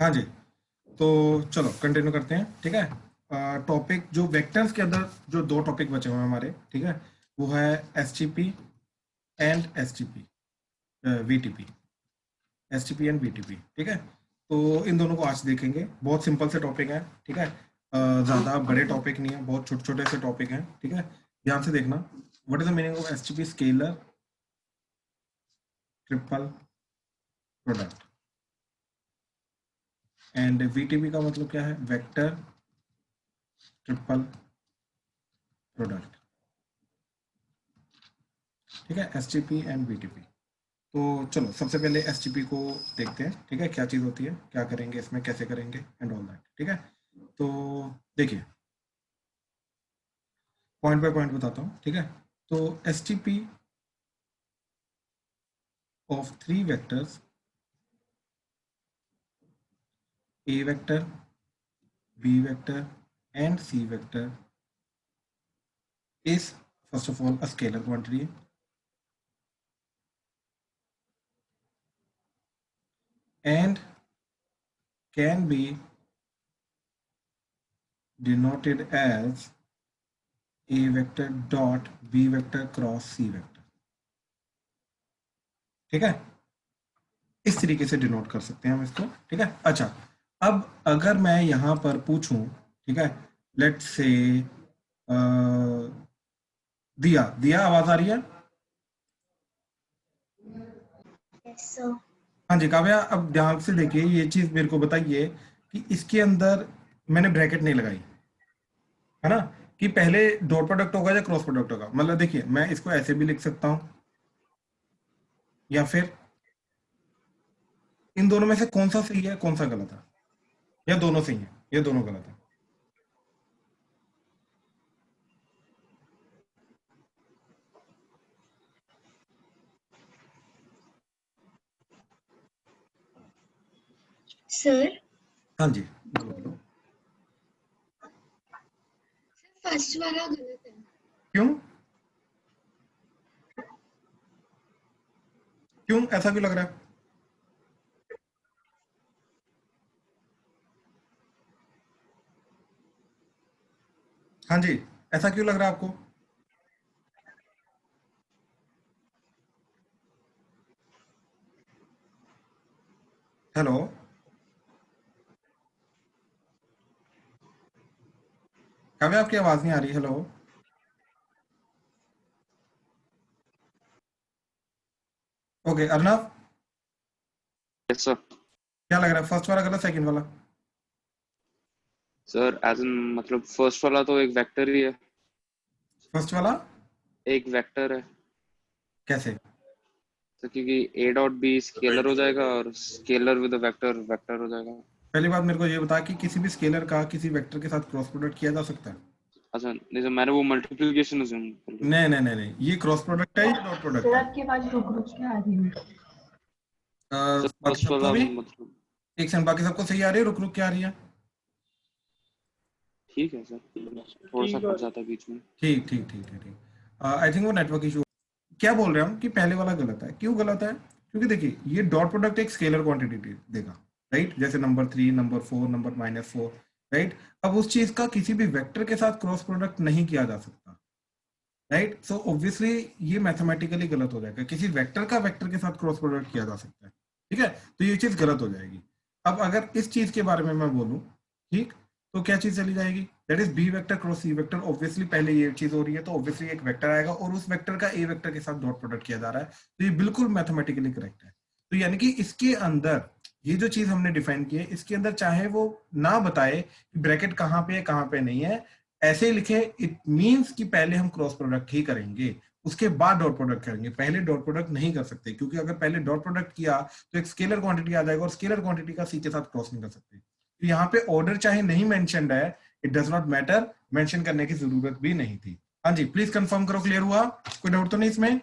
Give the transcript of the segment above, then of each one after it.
हाँ जी, तो चलो कंटिन्यू करते हैं, ठीक है। टॉपिक जो वेक्टर्स के अंदर जो दो टॉपिक बचे हुए हैं हमारे, ठीक है, वो है S T P and S T P, we T P, S T P and we T P, ठीक है। तो इन दोनों को आज देखेंगे, बहुत सिंपल से टॉपिक है, ठीक है। ज़्यादा बड़े टॉपिक नहीं है, बहुत छोटे छोटे से टॉपिक हैं, ठीक है। ध्यान से देखना। What is the meaning of S T P? Scalar triple product. And we T P का मतलब क्या है? वेक्टर ट्रिपल प्रोडक्ट, ठीक है। S T P and we T P. तो चलो सबसे पहले एस टी पी को देखते हैं, ठीक है, क्या चीज़ होती है, क्या करेंगे इसमें, कैसे करेंगे एंड ऑल दैट, ठीक है। तो देखिए, पॉइंट बाय पॉइंट बताता हूँ, ठीक है। तो S T P of three vectors, A vector, B vector and C vector, is first of all a scalar quantity and can be denoted as a vector dot b vector cross c vector, ठीक है। इस तरीके से denote कर सकते हैं हम इसको, ठीक है। अच्छा, अब अगर मैं यहां पर पूछूं, ठीक है, लेट्स से दिया दिया आवाज आ रही है? Yes, sir. हाँ जी काव्या, अब ध्यान से देखिए, ये चीज मेरे को बताइए कि इसके अंदर मैंने ब्रैकेट नहीं लगाई, है ना, कि पहले डॉट प्रोडक्ट होगा या क्रॉस प्रोडक्ट होगा। मतलब देखिए, मैं इसको ऐसे भी लिख सकता हूं, या फिर इन दोनों में से कौन सा सही है, कौन सा गलत है, या दोनों सही है, या दोनों गलत है। Sir, हाँ जी, बोलो बोलो। फर्स्ट वाला गलत है। क्यों? क्यों ऐसा क्यों लग रहा है? हाँ जी, ऐसा क्यों लग रहा है आपको? हेलो? काव्या, आपकी आवाज नहीं आ रही। Hello? Okay Arnav, yes sir. क्या लग रहा है, फर्स्ट वाला गलत, सेकंड वाला? सर एज एन मतलब फर्स्ट वाला तो एक वेक्टर ही है। फर्स्ट वाला एक वेक्टर है कैसे? सर, क्योंकि ए डॉट बी स्केलर हो जाएगा और स्केलर विद वेक्टर वेक्टर हो जाएगा। पहली बात मेरे को ये बता कि किसी भी स्केलर का किसी वेक्टर के साथ क्रॉस प्रोडक्ट किया जा सकता है? अच्छा नहीं सर, मैंने वो मल्टीप्लिकेशन अज्यूम कर लिया। नहीं नहीं नहीं नहीं, ये क्रॉस प्रोडक्ट है, ये डॉट प्रोडक्ट सर है। आपकी आवाज रुक रुक के आ रही है। सर बाकी फर्स्ट सबको वाला भी मतलब एक सेकंड, बाकी सबको सही आ रही है, रुक रुक के आ रही है? ठीक है सर, थोड़ा सा कट जाता है बीच में। ठीक ठीक ठीक ठीक ठीक। आई थिंक वो नेटवर्क इशू। क्या बोल रहे हैं हम कि पहले वाला गलत है? क्यों गलत है? क्योंकि देखिए, ये डॉट प्रोडक्ट एक स्केलर क्वांटिटी देगा, राइट, जैसे नंबर 3, नंबर 4, नंबर -4, राइट। अब उस चीज का किसी भी वेक्टर के साथ क्रॉस प्रोडक्ट नहीं किया जा सकता, राइट। सो ऑब्वियसली ये मैथमेटिकली गलत हो जाएगा। किसी वेक्टर का वेक्टर के साथ क्रॉस प्रोडक्ट किया जा सकता है, ठीक है। तो ये चीज गलत हो जाएगी। अब अगर इस चीज के बारे में मैं बोलूं, ठीक, तो क्या चीज चली जाएगी? That is B vector cross C vector. Obviously पहले ये चीज हो रही है, तो ऑब्वियसली एक वेक्टर आएगा और उस वेक्टर का ए वेक्टर के साथ डॉट प्रोडक्ट किया जा रहा है, तो ये बिल्कुल मैथमेटिकली करेक्ट है। तो यानी कि इसके अंदर ये जो चीज हमने डिफाइन की है, इसके अंदर चाहे वो ना बताए कि ब्रैकेट कहाँ पे है कहाँ पे नहीं है, ऐसे ही लिखे, इट मींस कि पहले हम क्रॉस प्रोडक्ट ही करेंगे, उसके बाद डॉट प्रोडक्ट करेंगे, पहले डॉट प्रोडक्ट नहीं कर सकते, क्योंकि अगर पहले डॉट प्रोडक्ट किया तो एक स्केलर क्वांटिटी आ जाएगा और स्केलर क्वांटिटी का सी के साथ क्रॉस नहीं कर सकते। तो यहाँ पे ऑर्डर चाहे नहीं मेंशन्ड है, it does not matter, mention करने की जरूरत भी नहीं थी। हाँ जी, प्लीज कंफर्म करो, क्लियर हुआ? कोई डाउट तो नहीं इसमें?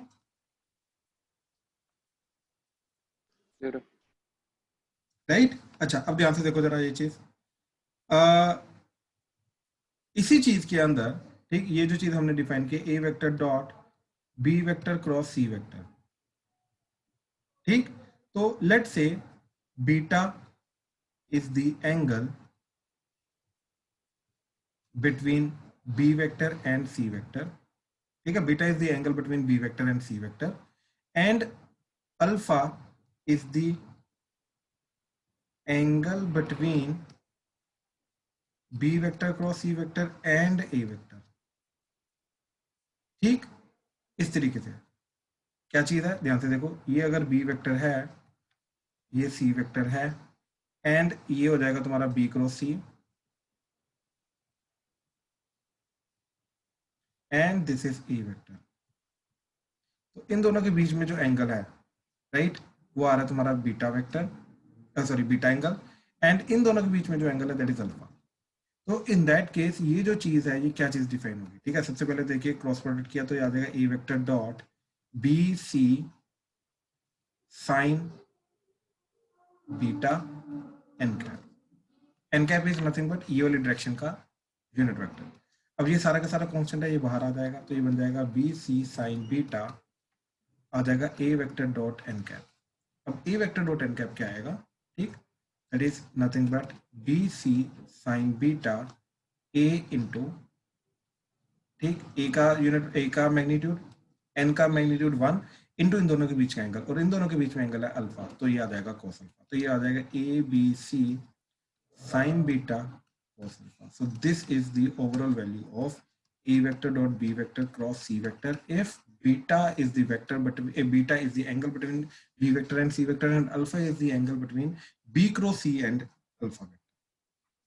फिर राइट। अच्छा, अब ध्यान से देखो जरा ये चीज, इसी चीज के अंदर, ठीक, ये जो चीज हमने डिफाइन की, A vector dot B vector cross C vector, ठीक। तो let say beta is the angle between b vector and c vector. ठीक है, beta is the angle between B vector and C vector, and alpha is the angle between B vector cross C vector and A vector. ठीक, इस तरीके से क्या चीज है, ध्यान से देखो, ये अगर बी वेक्टर है, ये सी वेक्टर है, एंड ये हो जाएगा तुम्हारा B cross C, and this is A vector. तो इन दोनों के बीच में जो एंगल है, राइट, वो आ रहा है तुम्हारा beta vector, sorry beta angle, and in दोनों के बीच में जो एंगल है दैट इज अल्फा। तो इन दैट केस ये जो चीज है, ये क्या चीज डिफाइन होगी, ठीक है। सबसे पहले देखिए क्रॉस प्रोडक्ट किया तो याद आएगा A vector dot B C sine beta N cap. N cap is nothing but ये वाली डायरेक्शन का यूनिट वेक्टर। अब ये सारा का सारा कांस्टेंट है, ये बाहर आ जाएगा, तो ये बन जाएगा बी सी साइन बीटा, आ जाएगा A vector dot N cap. अब A vector dot N cap क्या आएगा, ठीक, that is nothing but B C sine beta A into, ठीक, ए का यूनिट, ए का मैग्नीट्यूड, एन का मैग्नीट्यूड 1 इंटू इन दोनों के बीच का एंगल, और इन दोनों के बीच में एंगल है अल्फा, तो ये आ जाएगा कोस अल्फा। तो ये आ जाएगा A B C sine beta cos alpha. So this is the overall value of a vector dot b vector cross c vector if beta is the vector but beta is the angle between b vector and c vector and alpha is the angle between b cross c and alpha vector।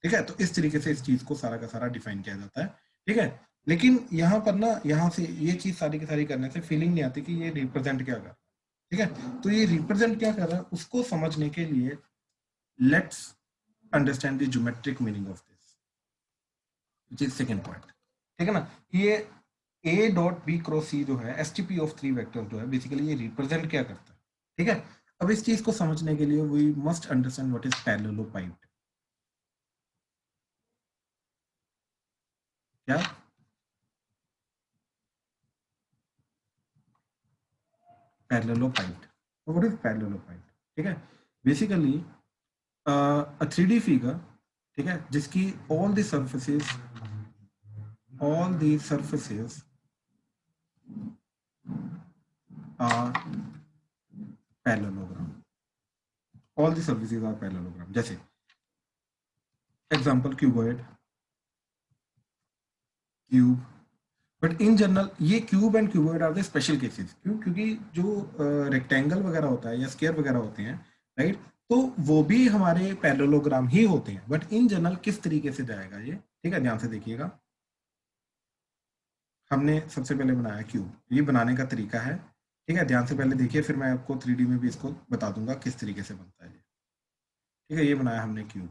ठीक है, तो इस तरीके से इस चीज को सारा का सारा डिफाइन किया जाता है। ठीक है, लेकिन यहाँ पर ना, यहाँ से ये चीज सारी की सारी करने से फीलिंग नहीं आती कि ये रिप्रेजेंट क्या कर रहा है। ठीक है, तो ये रिप्रेजेंट क्या कर रहा है उसको समझने के लिए let's understand the geometric meaning of this, which is second point। ठीक है ना, ये a dot b cross c जो है STP ऑफ थ्री वेक्टर्स जो है बेसिकली ये रिप्रेजेंट क्या करता है। ठीक है, अब इस चीज को समझने के लिए we must understand what is parallelepiped. क्या पैरेललोपाइड, व्हाट इज पैरेललोपाइड? ठीक है, बेसिकली अ 3D फिगर, ठीक है, जिसकी all the surfaces are parallelogram, all the surfaces are parallelogram। जैसे example cuboid, cube, but in general ये cube and cuboid are the special cases. क्यों? क्योंकि जो रेक्टेंगल वगैरह होता है या स्क्वायर वगैरह होते हैं, राइट, तो वो भी हमारे पैरेललोग्राम ही होते हैं, बट इन जनरल किस तरीके से जाएगा ये, ठीक है, ध्यान से देखिएगा। हमने सबसे पहले बनाया क्यूब, ये बनाने का तरीका है, ठीक है, ध्यान से पहले देखिए, फिर मैं आपको 3D में भी इसको बता दूंगा किस तरीके से बनता है ये। ठीक है, ये बनाया हमने क्यूब,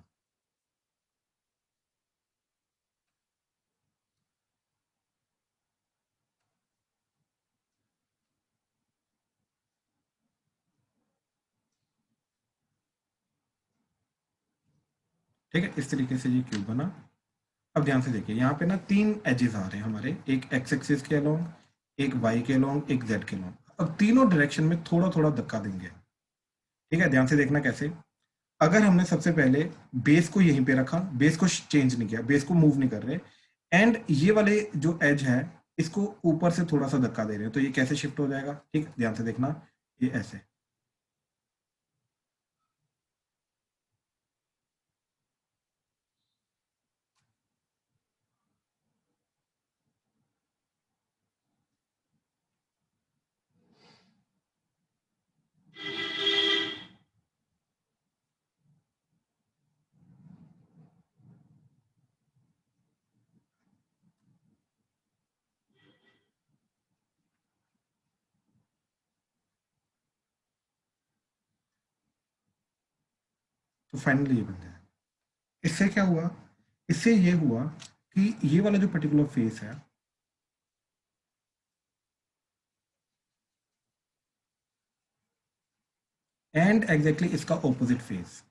ठीक है, इस तरीके से ये क्यूब बना। अब ध्यान से देखिए, यहाँ पे ना तीन एजेस आ रहे हैं हमारे, एक एक्स एक्सिस के अलोंग, एक वाई के अलोंग, एक जेड के अलोंग। अब तीनों डायरेक्शन में थोड़ा थोड़ा धक्का देंगे। ठीक है, ध्यान से देखना कैसे। अगर हमने सबसे पहले बेस को यहीं पे रखा, बेस को चेंज नहीं किया, बेस को मूव नहीं कर रहे, एंड ये वाले जो एज है इसको ऊपर से थोड़ा सा धक्का दे रहे हैं, तो ये कैसे शिफ्ट हो जाएगा? ठीक, ध्यान से देखना, ये ऐसे। तो फाइनली ये बन जाएगा। इससे क्या हुआ? इससे ये हुआ कि ये वाला जो पर्टिकुलर फेस है, एंड एग्जैक्टली इसका ऑपोजिट फेस,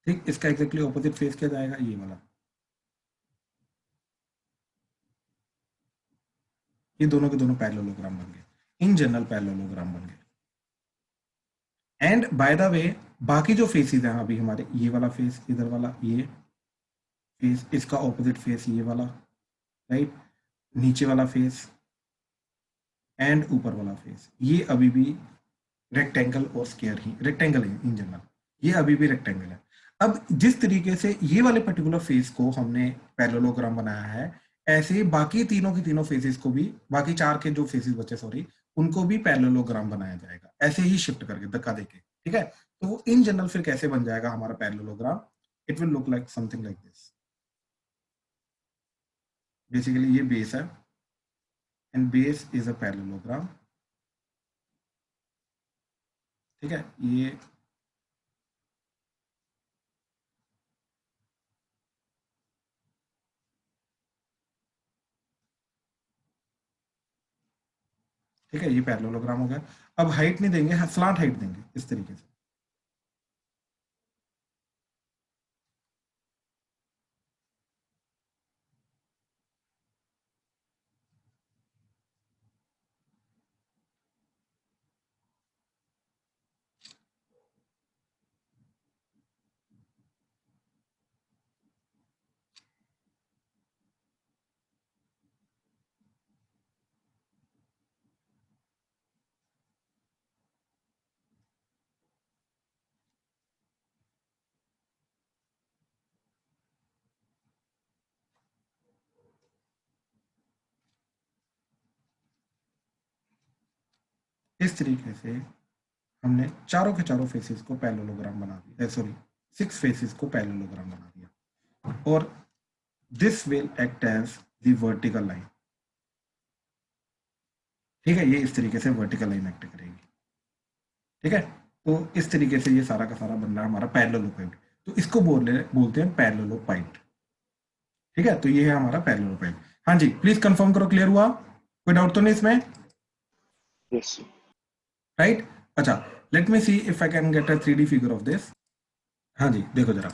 ठीक, इसका एग्जैक्टली ऑपोजिट फेस क्या जाएगा? ये वाला। ये दोनों के दोनों पैरेललोग्राम बन गए, इन जनरल पैरेललोग्राम बन गए। एंड बाय द वे बाकी जो फेसेस हैं अभी हमारे, ये वाला फेस, इधर वाला ये फेस, इसका ऑपोजिट फेस ये वाला, राइट, नीचे वाला फेस एंड ऊपर वाला फेस, ये अभी भी रेक्टेंगल और स्क्वायर ही रेक्टेंगल है इन जनरल, ये अभी भी रेक्टेंगल है। अब जिस तरीके से ये वाले पर्टिकुलर फेस को हमने पैरेललोग्राम बनाया है, ऐसे ही बाकी तीनों के तीनों फेसेस को भी, बाकी चार के जो फेसेस बचे सॉरी, उनको भी पैरेललोग्राम बनाया जाएगा, ऐसे ही शिफ्ट करके धक्का देके, ठीक है। तो इन जनरल फिर कैसे बन जाएगा हमारा parallelogram, it will look like something like this. Basically ये बेस है and base is a parallelogram, ठीक है। ये ठीक है, ये पैरेललोग्राम हो गया। अब हाइट नहीं देंगे, स्लांट हाइट देंगे इस तरीके से, इस तरीके से हमने चारों के चारों फेसेस को पैरेललोग्राम बना दिया, सॉरी 6 फेसेस को पैरेललोग्राम बना दिया। और this will act as the vertical line, ठीक है, ये इस तरीके से वर्टिकल लाइन एक्ट करेगी, ठीक है। तो इस तरीके से ये सारा का सारा बन रहा है हमारा पैरेललोग्राम, तो इसको बोलते हैं पैरेललोग्राम, ठीक है। तो ये है हमारा पैरेललोग्राम। हाँ जी, प्लीज कंफर्म करो, क्लियर हुआ, कोई डाउट तो नहीं इसमें, यस राइट। अच्छा, let me see if I can get a 3D figure of this. हाँ जी, देखो जरा,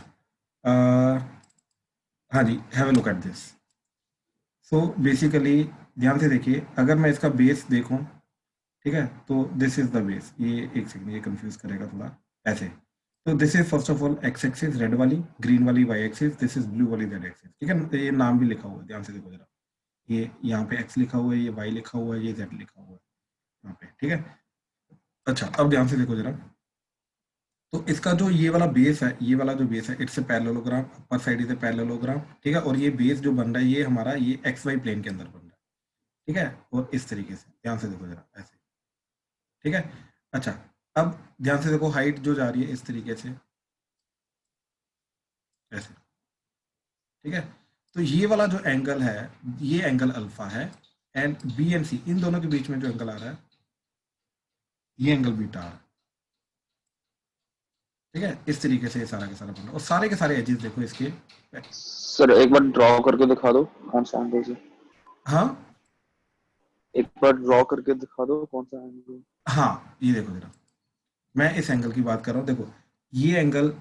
हाँ जी, have a look at this. So basically ध्यान से देखिए, अगर मैं इसका बेस देखूं, ठीक है, तो दिस इज द बेस, ये एक सेकंड, ये कंफ्यूज करेगा थोड़ा, ऐसे। तो this is first of all X axis red वाली, ग्रीन वाली Y axis, this is blue वाली जेड एक्सिस, ठीक है। ये नाम भी लिखा हुआ है, ध्यान से देखो जरा, ये यहाँ पे एक्स लिखा हुआ है, ये वाई लिखा हुआ है, ये जेड लिखा हुआ है यहाँ पे, ठीक है। अच्छा, अब ध्यान से देखो जरा, तो इसका जो ये वाला बेस है, ये वाला जो बेस है, it's a parallelogram, upper side is a parallelogram, ठीक है। और ये बेस जो बन रहा है, ये हमारा ये एक्स वाई प्लेन के अंदर बन रहा है, ठीक है। और इस तरीके से ध्यान से देखो जरा, ऐसे, ठीक है। अच्छा, अब ध्यान से देखो, हाइट जो जा रही है इस तरीके से, ऐसे, ठीक है। तो ये वाला जो एंगल है, ये एंगल अल्फा है, एंड बी एंड सी, इन दोनों के बीच में जो एंगल आ रहा है, ये एंगल बीटा आ रहा है, ठीक है। इस तरीके से ये सारा का सारा बन रहा है, और सारे के सारे एजेस देखो इसके, सर, एक बार ड्रॉ करके दिखा दो कौन सा एंगल से, हाँ एक बार ड्रॉ करके दिखा दो कौन सा एंगल। हाँ, ये देखो जरा, मैं इस एंगल की बात कर रहा हूँ, देखो ये एंगल।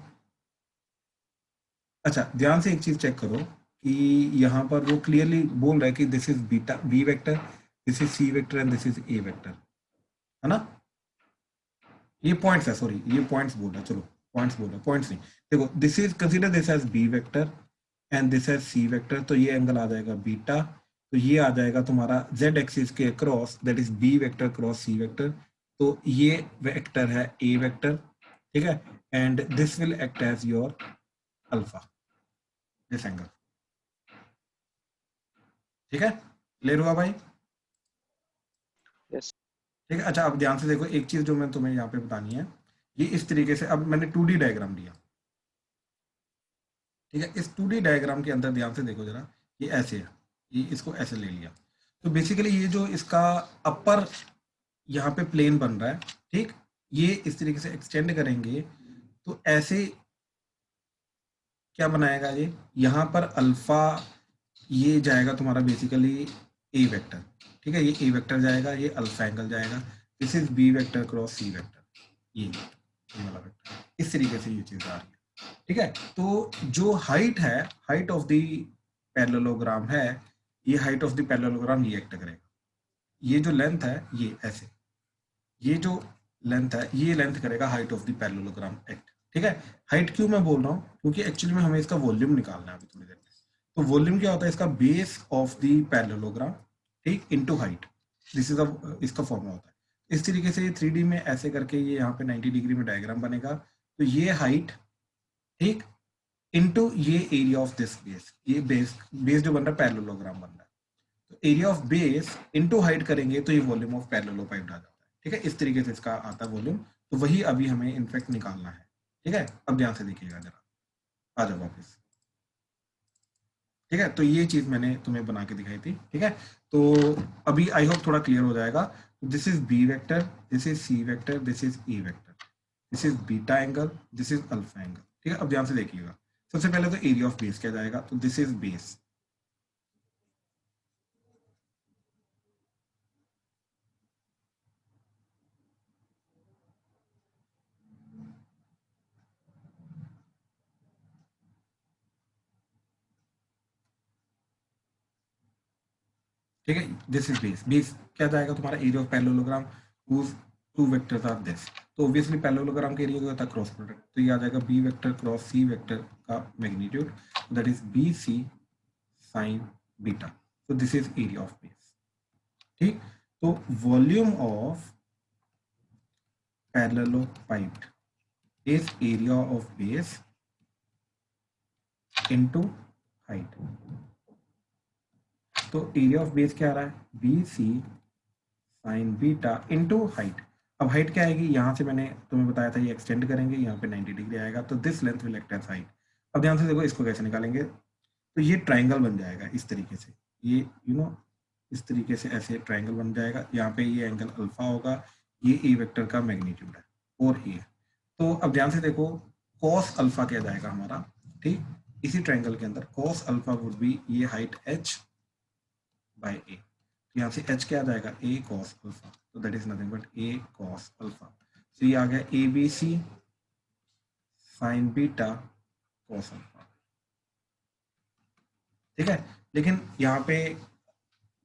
अच्छा, ध्यान से एक चीज चेक करो कि यहाँ पर वो क्लियरली बोल रहा है कि this is beta B vector, this is C vector and this is A vector, है ना। ये पॉइंट्स है, सॉरी ये पॉइंट्स बोल रहा है, चलो पॉइंट्स बोल रहा है, पॉइंट्स नहीं। देखो, this is consider this as B vector and this as C vector, तो ये एंगल आ जाएगा बीटा, तो ये आ जाएगा तुम्हारा जेड एक्सिस के cross, that is B vector cross C vector, तो ये वेक्टर है ए वेक्टर, ठीक है। And this will act as your alpha, this angle, ठीक है। क्लियर हुआ भाई, यस ठीक है। अच्छा, अब ध्यान से देखो, एक चीज जो मैं तुम्हें यहाँ पे बतानी है, ये इस तरीके से, अब मैंने 2D डायग्राम लिया, ठीक है। इस 2D डायग्राम के अंदर ध्यान से देखो जरा, ये ऐसे है, ये इसको ऐसे ले लिया, तो बेसिकली ये जो इसका अपर यहाँ पे प्लेन बन रहा है, ठीक, ये इस तरीके से एक्सटेंड करेंगे, तो ऐसे क्या बनाएगा ये, यहाँ पर अल्फा, ये जाएगा तुम्हारा बेसिकली ए वेक्टर, ठीक है, ये ए वेक्टर जाएगा, ये अल्फा एंगल जाएगा, this is B vector cross C vector, ये वाला वेक्टर, इस तरीके से ये चीज आ रही है, ठीक है। तो जो हाइट है, हाइट ऑफ द पैरेललोग्राम है, ये हाइट ऑफ द पैरेललोग्राम ये एक्ट करेगा, ये जो लेंथ है ये ऐसे, ये जो लेंथ है, ये लेंथ करेगा height of the parallelogram act. ठीक है, हाइट क्यों मैं बोल रहा हूँ, क्योंकि एक्चुअली में हमें इसका वॉल्यूम निकालना है अभी थोड़ी देर में। तो वॉल्यूम क्या होता है, इसका बेस ऑफ द पैरेललोग्राम, ठीक, इनटू हाइट। दिस इज इसका फॉर्मूला होता है। इस तरीके से 3D में ऐसे करके ये यहाँ पे 90 डिग्री में डायग्राम बनेगा। तो ये हाइट, ठीक, इनटू ये एरिया ऑफ दिस बेस, ये बेस जो बन रहा है पैरेललोग्राम बन रहा है। तो area of base into height करेंगे तो ये वॉल्यूम ऑफ पैरेललोपाइड आ जाता है। ठीक है, इस तरीके से इसका आता है वॉल्यूम। तो वही अभी हमें इनफेक्ट निकालना है। ठीक है, अब ध्यान से देखिएगा जरा, आ जाओ वापस। ठीक है, तो ये चीज मैंने तुम्हें बना के दिखाई थी। ठीक है, तो अभी आई होप थोड़ा क्लियर हो जाएगा। This is B vector, this is C vector, this is E vector, this is beta angle, this is alpha angle. ठीक है, अब ध्यान से देखिएगा। सबसे पहले तो एरिया ऑफ बेस क्या जाएगा, तो दिस इज बेस, ठीक है, दिस इज बेस। बेस क्या जाएगा तुम्हारा, area of parallelogram whose two vectors are this. तो ऑब्वियसली पैरेललोग्राम के एरिया क्या होता है, क्रॉस प्रोडक्ट। तो ये आ जाएगा B vector cross C vector का magnitude, that is B C sine beta. तो this is area of base. ठीक, तो volume of parallelepiped is area of base into height. तो एरिया ऑफ बेस क्या आ रहा है, B C sine beta into height. अब हाइट क्या आएगी, यहाँ से मैंने तुम्हें बताया था ये एक्सटेंड करेंगे, यहाँ पे 90 डिग्री आएगा, तो this length will act as height. अब ध्यान से देखो इसको कैसे निकालेंगे। तो ये ट्राइंगल बन जाएगा इस तरीके से, ये इस तरीके से ऐसे ट्राइंगल बन जाएगा। यहाँ पे ये एंगल अल्फा होगा, ये ए वेक्टर का मैग्नीट्यूड है और ये। तो अब ध्यान से देखो, कॉस अल्फा क्या जाएगा हमारा, ठीक, इसी ट्राइंगल के अंदर कॉस अल्फा वुड बी ये हाइट h बाय ए। यहाँ से h क्या आ जाएगा, a cos अल्फा, तो that is nothing but a cos alpha. तो ये आ गया A B C sine beta cos alpha. ठीक है, लेकिन यहाँ पे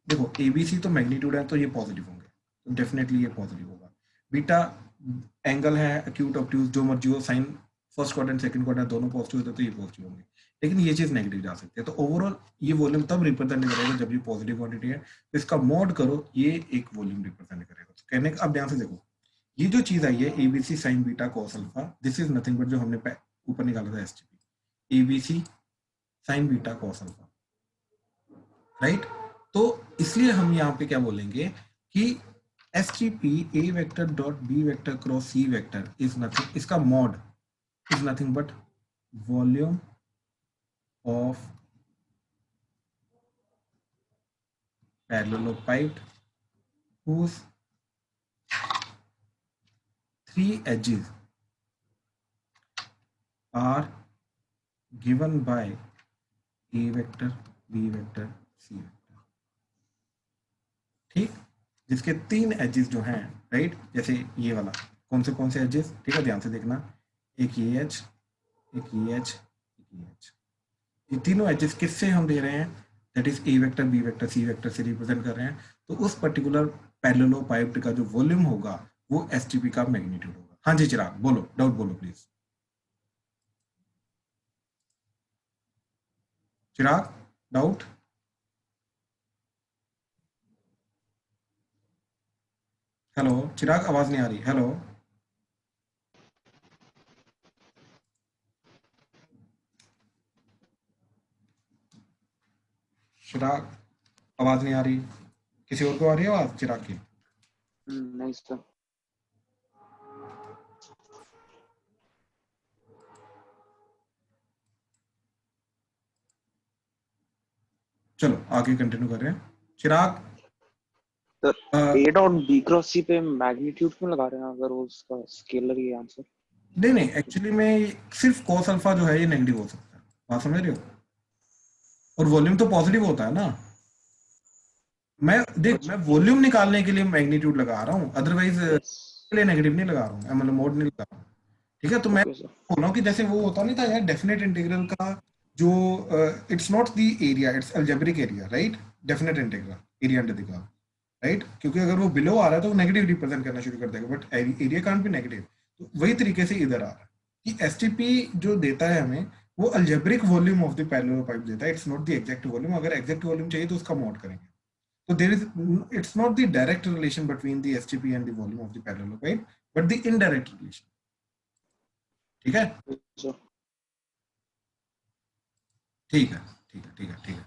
देखो ए बी सी तो मैग्नीट्यूड है, तो ये पॉजिटिव होंगे, तो डेफिनेटली ये पॉजिटिव होगा। बीटा एंगल है एक्यूट ऑब्ट्यूज जो मर्जी हो, sine first quadrant second quadrant दोनों पॉजिटिव होते हैं, तो ये पॉजिटिव होंगे। लेकिन ये चीज नेगेटिव जा सकती है। तो ओवरऑल ये वॉल्यूम तब रिप्रेजेंट करेगा जब ये पॉजिटिव क्वांटिटी है, तो इसका मोड करो, ये एक वॉल्यूम रिप्रेजेंट करेगा। तो कहने का अब ध्यान से देखो, ये जो चीज आई है ABC sine beta cos alpha, this is nothing but जो हमने ऊपर निकाला था STP, ABC sine beta cos alpha, right. तो इसलिए हम यहाँ पे क्या बोलेंगे कि STP A vector dot B vector cross C vector is nothing, इसका mod is nothing but volume of parallelepiped whose three edges are given by a vector, b vector, c vector। ठीक, जिसके तीन एजेस जो हैं, right, जैसे ये वाला कौन से एजेस, ठीक है, ध्यान से देखना, एक ये एज, एक ये एज, एक ये एज। ये तीनों एजेस किससे हम दे रहे हैं, that is A vector B vector C vector से रिप्रेजेंट कर रहे हैं। तो उस पर्टिकुलर पैरेललोपाइड का जो वॉल्यूम होगा वो एसटीपी का मैग्नीट्यूड होगा। हाँ जी चिराग बोलो, डाउट बोलो प्लीज। चिराग डाउट, हेलो चिराग आवाज नहीं आ रही, हेलो चिराग आवाज नहीं आ रही, किसी और को आ रही है आवाज चिराग की? नहीं सर। चलो आगे कंटिन्यू कर रहे हैं। चिराग ए डॉट बी क्रॉस सी पे मैग्नीट्यूड क्यों लगा रहे हैं अगर वो उसका स्केलर ही आंसर? नहीं एक्चुअली में सिर्फ कॉस अल्फा जो है ये नेगेटिव हो सकता है, बात समझ रहे हो, और वॉल्यूम तो पॉजिटिव होता है ना। मैं वॉल्यूम निकालने के लिए मैग्नीट्यूड लगा रहा हूँ, अदरवाइज के लिए नेगेटिव नहीं लगा रहा हूँ, मतलब मोड नहीं लगा रहा हूँ। ठीक है, तो मैं बोल रहा हूँ कि जैसे वो होता नहीं था यार डेफिनेट इंटीग्रल का जो it's not the area, it's algebraic area, right, definite integral area under the curve, right, क्योंकि अगर वो बिलो आ रहा है तो वो नेगेटिव रिप्रेजेंट करना शुरू कर देगा, बट एरिया कांट भी नेगेटिव। तो वही तरीके से इधर आ रहा है कि एसटीपी जो देता है हमें वो algebraic volume of the parallel pipe देता है, it's not the exact volume. अगर एग्जैक्ट वॉल्यूम चाहिए तो उसका मॉड करेंगे। So there is, it's not the direct relation between the STP and the volume of the parallel pipe, but the indirect relation. ठीक है, sir ठीक है, ठीक है, ठीक है, ठीक है,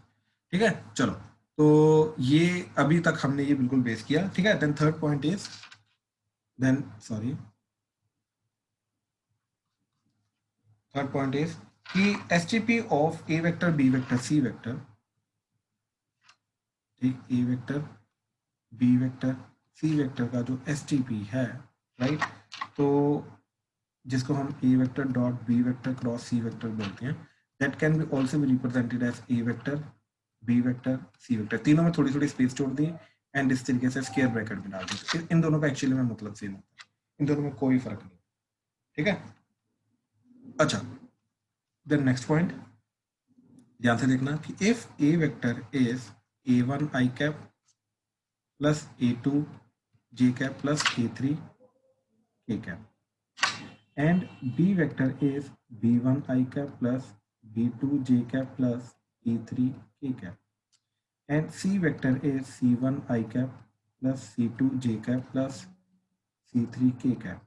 ठीक है, चलो। तो ये अभी तक हमने ये बिल्कुल बेस किया, ठीक है। Then third point is, then sorry, third point is कि STP of A vector, B vector, C vector, ठीक, A vector, B vector, C vector का जो STP है, राइट, तो जिसको हम A vector dot B vector cross C vector बोलते हैं, that can be also be represented as A vector, B vector, C vector. तीनों में थोड़ी थोड़ी स्पेस छोड़ दी एंड इस तरीके से स्क्वायर ब्रैकेट में डाल दी। इन दोनों का एक्चुअली में मतलब सेम होता है, इन दोनों में कोई फर्क नहीं, ठीक है। अच्छा, देन नेक्स्ट पॉइंट ध्यान से देखना कि if A vector is a1 i cap plus a2 j cap plus a3 k cap and b vector is b1 I cap plus b2 j cap plus b3 k cap and c vector is c1 I cap plus c2 j cap plus c3 k cap,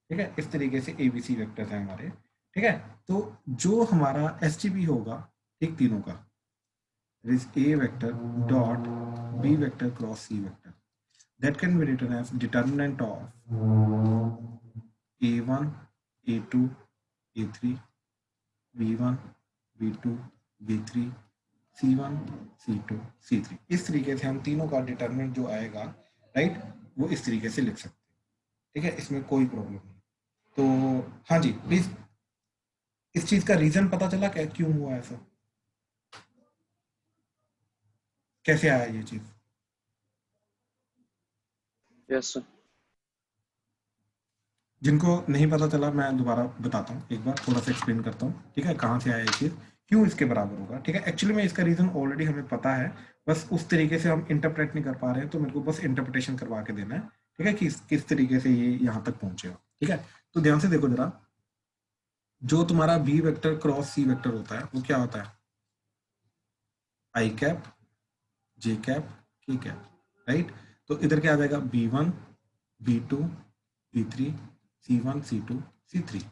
ठीक है। इस तरीके से abc vectors हैं हमारे, ठीक है। तो जो हमारा STP होगा, ठीक, तीनों का, is a vector dot b vector cross c vector, that can be written as determinant of a1 a2 a3 b1 b2 b3 c1 c2 c3। इस तरीके से हम तीनों का डिटरमिनेंट जो आएगा, राइट, वो इस तरीके से लिख सकते हैं, ठीक है। इसमें कोई प्रॉब्लम नहीं। तो हाँ जी, प्लीज, इस चीज का रीजन पता चला क्या, क्यों हुआ ऐसा, कैसे आया ये चीज? यस सर जिनको नहीं पता चला मैं दोबारा बताता हूँ, एक बार थोड़ा सा एक्सप्लेन करता हूँ, ठीक है, कहाँ से आया ये चीज, क्यों इसके बराबर होगा, ठीक है। एक्चुअली में इसका रीजन ऑलरेडी हमें पता है, बस उस तरीके से हम इंटरप्रेट नहीं कर पा रहे हैं, तो मेरे को बस इंटरप्रिटेशन करवा के देना है, ठीक है, कि किस तरीके से ये यहाँ तक पहुंचेगा, ठीक है। तो ध्यान से देखो जरा, जो तुम्हारा B vector cross C vector होता है वो क्या होता है, आई कैप जे कैप के कैप, राइट। तो इधर क्या आ जाएगा, b1 b2 b3 c1 c2 c3।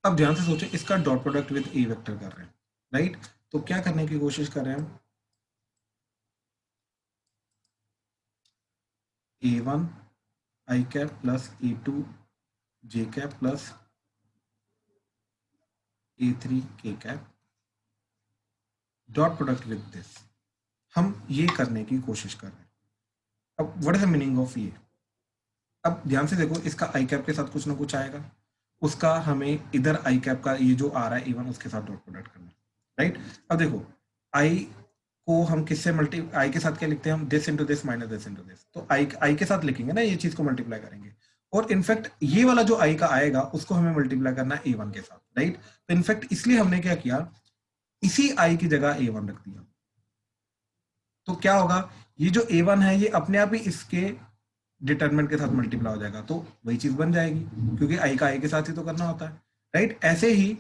अब ध्यान से सोचो, इसका dot product with A vector कर रहे हैं, राइट। तो क्या करने की कोशिश कर रहे हैं हम, a1 i cap plus a2 j cap plus a3 k cap dot product with this, हम ये करने की कोशिश कर रहे हैं। अब what is the meaning of ये, अब ध्यान से देखो, इसका आई कैप के साथ कुछ ना कुछ आएगा, उसका हमें इधर आई कैप का ये जो आ रहा है इवन उसके साथ डॉट प्रोडक्ट करना है, राइट। अब देखो, आई को हम किससे मल्टी, आई के साथ क्या लिखते हैं हम, this into this minus this into this, तो आई के साथ लिखेंगे ना, ये चीज को मल्टीप्लाई करेंगे, और इनफैक्ट ये वाला जो आई का आएगा उसको हमें मल्टीप्लाई करना है A1 के साथ, राइट। तो इनफैक्ट इसलिए हमने क्या किया, इसी आई की जगह A1 रख दिया। तो क्या होगा, ये जो A1 है ये अपने आप ही इसके डिटरमिनेंट के साथ मल्टीप्लाई हो जाएगा, तो वही चीज बन जाएगी, क्योंकि आई का आई के साथ ही तो करना होता है, राइट। ऐसे ही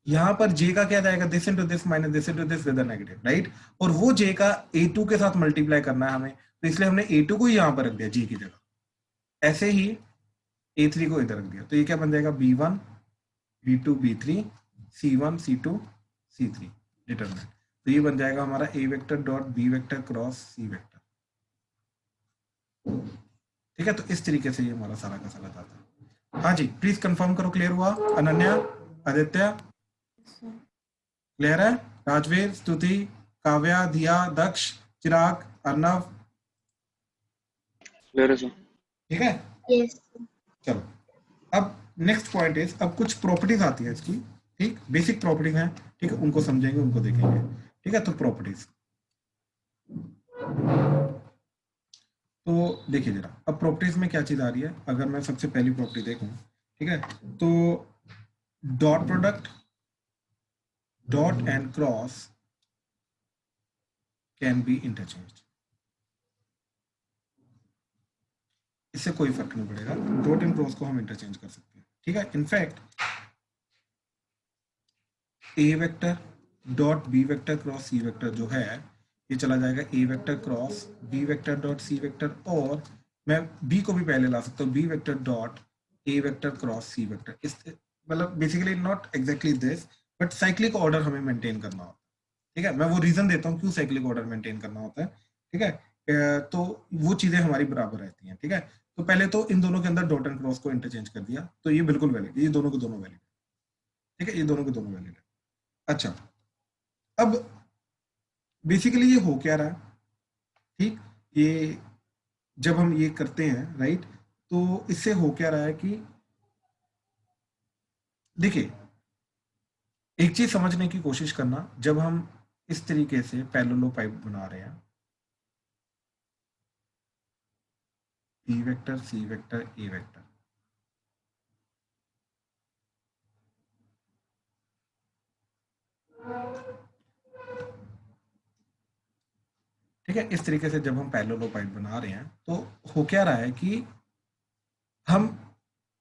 यहाँ पर जे का क्या जाएगा, this into this minus this into this with negative, right. और वो जे का A2 के साथ मल्टीप्लाई करना है हमें, तो इसलिए हमने A2 को ही यहाँ पर रख दिया जी की जगह, ऐसे ही A3 को इधर रख दिया, तो ये क्या बन जाएगा, b1 b2 b3 c1 c2 c3 determinant. तो ये बन जाएगा हमारा A vector dot B vector cross C vector, ठीक है। तो इस तरीके से ये हमारा सारा का सारा जाता है। हाँ जी, प्लीज कंफर्म करो, क्लियर हुआ? अनन्या, आदित्य, क्लियर है? राजवीर, स्तुति, काव्या, धिया, दक्ष, चिराग, अर्नव, क्लियर है सर ठीक है। Yes. चलो, अब नेक्स्ट पॉइंट इज, अब कुछ प्रॉपर्टीज आती है इसकी, ठीक, बेसिक प्रॉपर्टीज हैं, ठीक है, उनको समझेंगे, उनको देखेंगे, ठीक है। तो प्रॉपर्टीज, तो देखिए जरा, अब प्रॉपर्टीज में क्या चीज आ रही है, अगर मैं सबसे पहली प्रॉपर्टी देखूं, ठीक है, तो dot product dot and cross can be interchange, इससे कोई फर्क नहीं पड़ेगा, डॉट एंड क्रॉस को हम इंटरचेंज कर सकते हैं, ठीक है। In fact A vector dot B vector cross C vector जो है ये चला जाएगा A vector cross B vector dot C vector, और मैं बी को भी पहले ला सकता हूँ, B vector dot A vector cross C vector. इस मतलब basically not exactly this, but cyclic order हमें मेंटेन करना होता है, ठीक है। मैं वो रीजन देता हूँ क्यों साइक्लिक ऑर्डर मेंटेन करना होता है, ठीक है। तो वो चीजें हमारी बराबर रहती हैं, ठीक है। तो पहले तो इन दोनों के अंदर डॉट एंड क्रॉस को इंटरचेंज कर दिया, तो ये बिल्कुल वैलिड, ये दोनों के दोनों वैलिड, ठीक है, ये दोनों के दोनों वैलिड है। अच्छा, अब बेसिकली ये हो क्या रहा है, ठीक, ये जब हम ये करते हैं राइट, तो इससे हो क्या रहा है कि देखिए एक चीज समझने की कोशिश करना, जब हम इस तरीके से पैरेलल पाइप बना रहे हैं, B vector C vector A vector, ठीक है, इस तरीके से जब हम पैरेलल पाइप बना रहे हैं तो हो क्या रहा है कि हम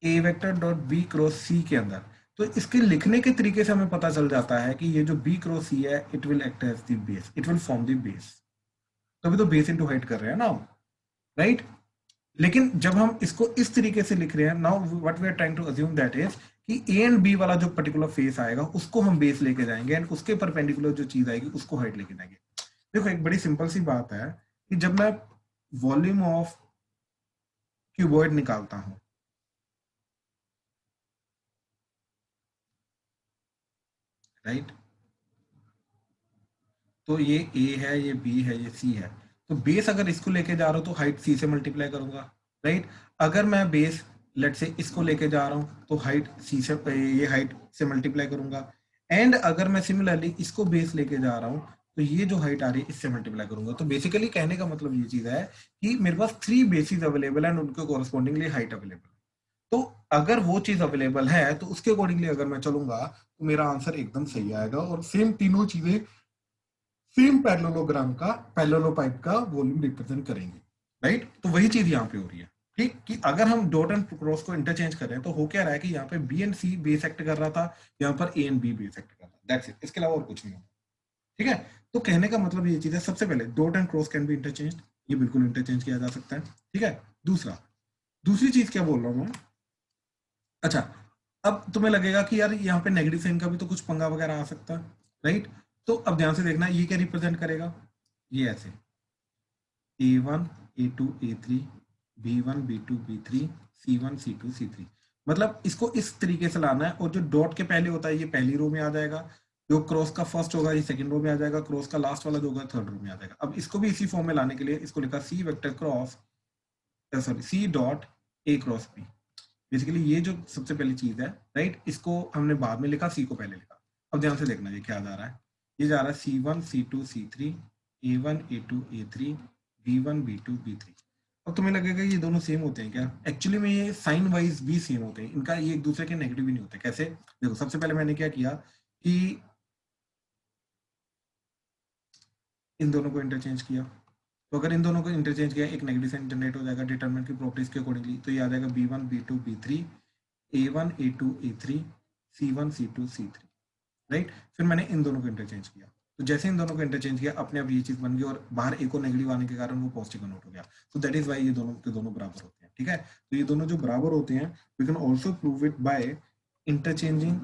A vector dot B cross सी के अंदर, तो इसके लिखने के तरीके से हमें पता चल जाता है कि ये जो बी क्रॉस सी है it will act as the base, it will form the base, तभी तो बेस इनटू हाइट कर रहे हैं ना, राइट। लेकिन जब हम इसको इस तरीके से लिख रहे हैं, now what we are trying to assume that is कि ए एंड बी वाला जो पर्टिकुलर फेस आएगा उसको हम बेस लेके जाएंगे एंड उसके परपेंडिकुलर जो चीज आएगी उसको हाइट लेके जाएंगे। देखो एक बड़ी सिंपल सी बात है कि जब मैं वॉल्यूम ऑफ क्यूबॉइड निकालता हूं, राइट, तो ये ए है, ये बी है, ये सी है, तो बेस अगर इसको लेके जा रहा हूं तो हाइट सी से मल्टीप्लाई करूंगा, राइट। अगर मैं बेस लेट से इसको लेके जा रहा हूं तो हाइट सी से, ये हाइट से मल्टीप्लाई करूंगा, एंड अगर मैं सिमिलरली इसको बेस लेके जा रहा हूं तो ये जो हाइट आ रही है इससे मल्टीप्लाई करूंगा। तो बेसिकली कहने का मतलब ये चीज है कि मेरे पास 3 बेसिस अवेलेबल है एंड उनके कॉरस्पॉन्डिंगली हाइट अवेलेबल है। तो अगर वो चीज अवेलेबल है तो उसके अकॉर्डिंगली अगर मैं चलूंगा तो मेरा आंसर एकदम सही आएगा, और सेम तीनों चीजें सेम पैरेललोग्राम का, पैरेललो पाइप का वॉल्यूम रिप्रेजेंट करेंगे, राइट। तो वही चीज यहाँ पे हो रही है, ठीक, कि अगर हम डॉट एंड क्रॉस को इंटरचेंज कर रहे हैं तो हो क्या रहा है कि यहाँ पे B and C base act कर रहा था, यहाँ पर A and B base act कर रहा था, दैट्स इट, इसके अलावा और कुछ नहीं होता, ठीक है। तो कहने का मतलब ये चीज है, सबसे पहले dot and cross can be interchange, ये बिल्कुल इंटरचेंज किया जा सकता है, ठीक है। दूसरी चीज क्या बोल रहा हूँ मैं, अच्छा, अब तुम्हें लगेगा कि यार यहाँ पे नेगेटिव साइन का भी तो कुछ पंगा वगैरह आ सकता है, राइट। तो अब ध्यान से देखना ये क्या रिप्रेजेंट करेगा, ये ऐसे A1 A2 A3 B1 B2 B3 C1 C2 C3, मतलब इसको इस तरीके से लाना है, और जो डॉट के पहले होता है ये पहली रो में आ जाएगा, जो क्रॉस का फर्स्ट होगा ये सेकंड रो में आ जाएगा, क्रॉस का लास्ट वाला जो होगा थर्ड रो में आ जाएगा। अब इसको भी इसी फॉर्म में लाने के लिए इसको लिखा C vector cross, sorry C dot A cross B. Basically ये जो सबसे पहली चीज है, राइट, इसको हमने बाद में लिखा, सी को पहले लिखा। अब ध्यान से देखना ये क्या जा रहा है, ये जा रहा है C1 C2 C3 A1 A2 A3 B1 B2 B3। अब तुम्हें लगेगा ये दोनों सेम होते हैं क्या, एक्चुअली में ये साइन वाइज भी सेम होते हैं, इनका ये एक दूसरे के नेगेटिव भी नहीं होते। कैसे, देखो सबसे पहले मैंने क्या किया कि इन दोनों को इंटरचेंज किया, तो अगर इन दोनों को इंटरचेंज किया एक नेगेटिव साइन जनरेट हो जाएगा डिटरमिनेंट की प्रॉपर्टीज के अकॉर्डिंगली, तो ये आ जाएगा B1 B2 B3 A1 A2 A3 C1 C2 C3, right. फिर मैंने इन दोनों को इंटरचेंज किया, तो जैसे इन दोनों को इंटरचेंज किया अपने आप ये चीज बन गई, और बाहर एक और नेगेटिव आने के कारण वो पॉजिटिव कन्वर्ट हो गया। तो दैट इज वाई ये दोनों के दोनों बराबर होते हैं, ठीक है। तो ये दोनों जो बराबर होते हैं we can also prove it by interchanging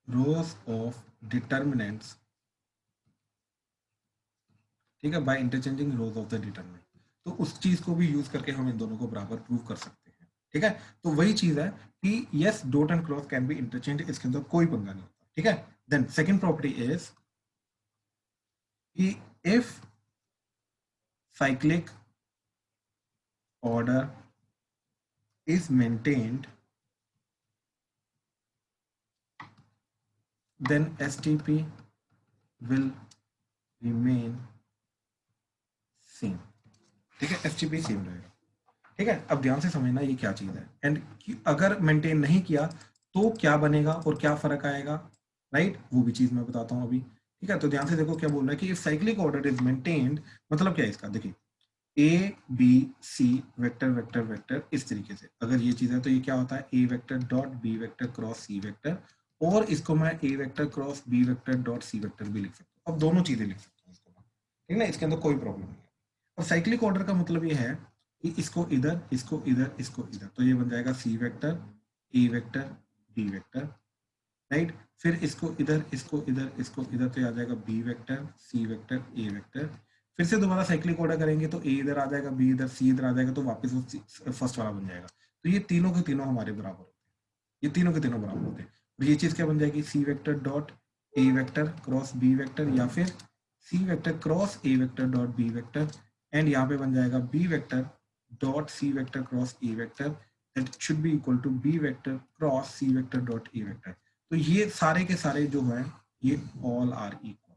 rows of determinants, ठीक है, by interchanging rows of the determinant. तो उस चीज को भी यूज करके हम इन दोनों को बराबर प्रूव कर सकते हैं, ठीक है। तो वही चीज है कि yes dot and cross can be interchange, इसके अंदर कोई पंगा नहीं होता, ठीक है। देन सेकंड प्रॉपर्टी इज कि if cyclic order is maintained then STP will remain same, ठीक है, STP सेम रहेगा, ठीक है। अब ध्यान से समझना ये क्या चीज है, एंड अगर मेंटेन नहीं किया तो क्या बनेगा और क्या फर्क आएगा, राइट, वो भी चीज मैं बताता हूं अभी, ठीक है, तो ध्यान से देखो क्या बोल रहा है कि if cyclic order is maintained, मतलब क्या है इसका, देखिए A B C vector vector vector इस तरीके से अगर ये चीज है तो ये क्या होता है A vector dot B vector cross C vector, और इसको मैं A vector cross B vector dot C vector भी लिख सकता हूँ। अब दोनों चीजें लिख सकता हूँ इसको, ठीक है ना, इसके अंदर कोई प्रॉब्लम नहीं है। और साइक्लिक ऑर्डर का मतलब ये है कि इसको इधर इसको इधर इसको इधर, तो ये बन जाएगा C vector A vector B vector, right. फिर इसको इधर इसको इधर इसको इधर, तो ये आ जाएगा B vector C vector A vector. फिर से दोबारा साइक्लिक ऑर्डर करेंगे तो ए इधर आ जाएगा बी इधर सी इधर आ जाएगा, तो वापस वो फर्स्ट वाला बन जाएगा। तो ये तीनों के तीनों हमारे बराबर होते हैं, ये तीनों के तीनों बराबर होते हैं। और ये चीज क्या बन जाएगी C vector dot A vector cross B vector, या फिर C vector cross A vector dot B vector, and यहाँ पे बन जाएगा B vector dot C vector cross A vector, that should be equal to B vector cross C vector dot A vector. तो ये सारे के सारे जो हैं ये all are equal,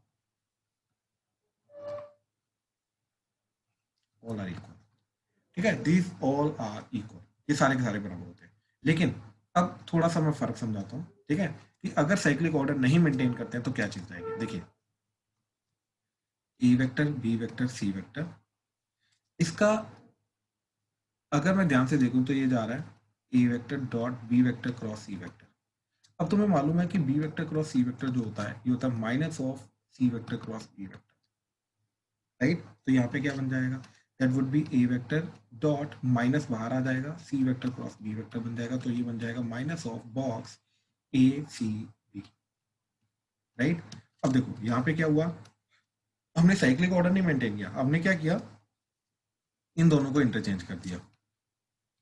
all are equal, ठीक है, दिस ऑल आर इक्वल, ये सारे के सारे बराबर होते हैं। लेकिन अब थोड़ा सा मैं फर्क समझाता हूँ, ठीक है, कि अगर साइक्लिक ऑर्डर नहीं मेंटेन करते हैं तो क्या चीज आएगी। देखिए A vector B vector C vector, इसका अगर मैं ध्यान से देखूं तो ये जा रहा है A vector dot B vector cross C vector. अब तुम्हें मालूम है कि B vector cross C vector जो होता है ये होता है minus of C vector cross B vector, right. तो यहाँ पे क्या बन जाएगा, that would be A vector dot minus बाहर आ जाएगा C vector cross B vector बन जाएगा, तो ये बन जाएगा minus of box A C B, right. अब देखो यहाँ पे क्या हुआ, हमने साइक्लिक ऑर्डर नहीं मेंटेन किया, हमने क्या किया, इन दोनों को इंटरचेंज कर दिया।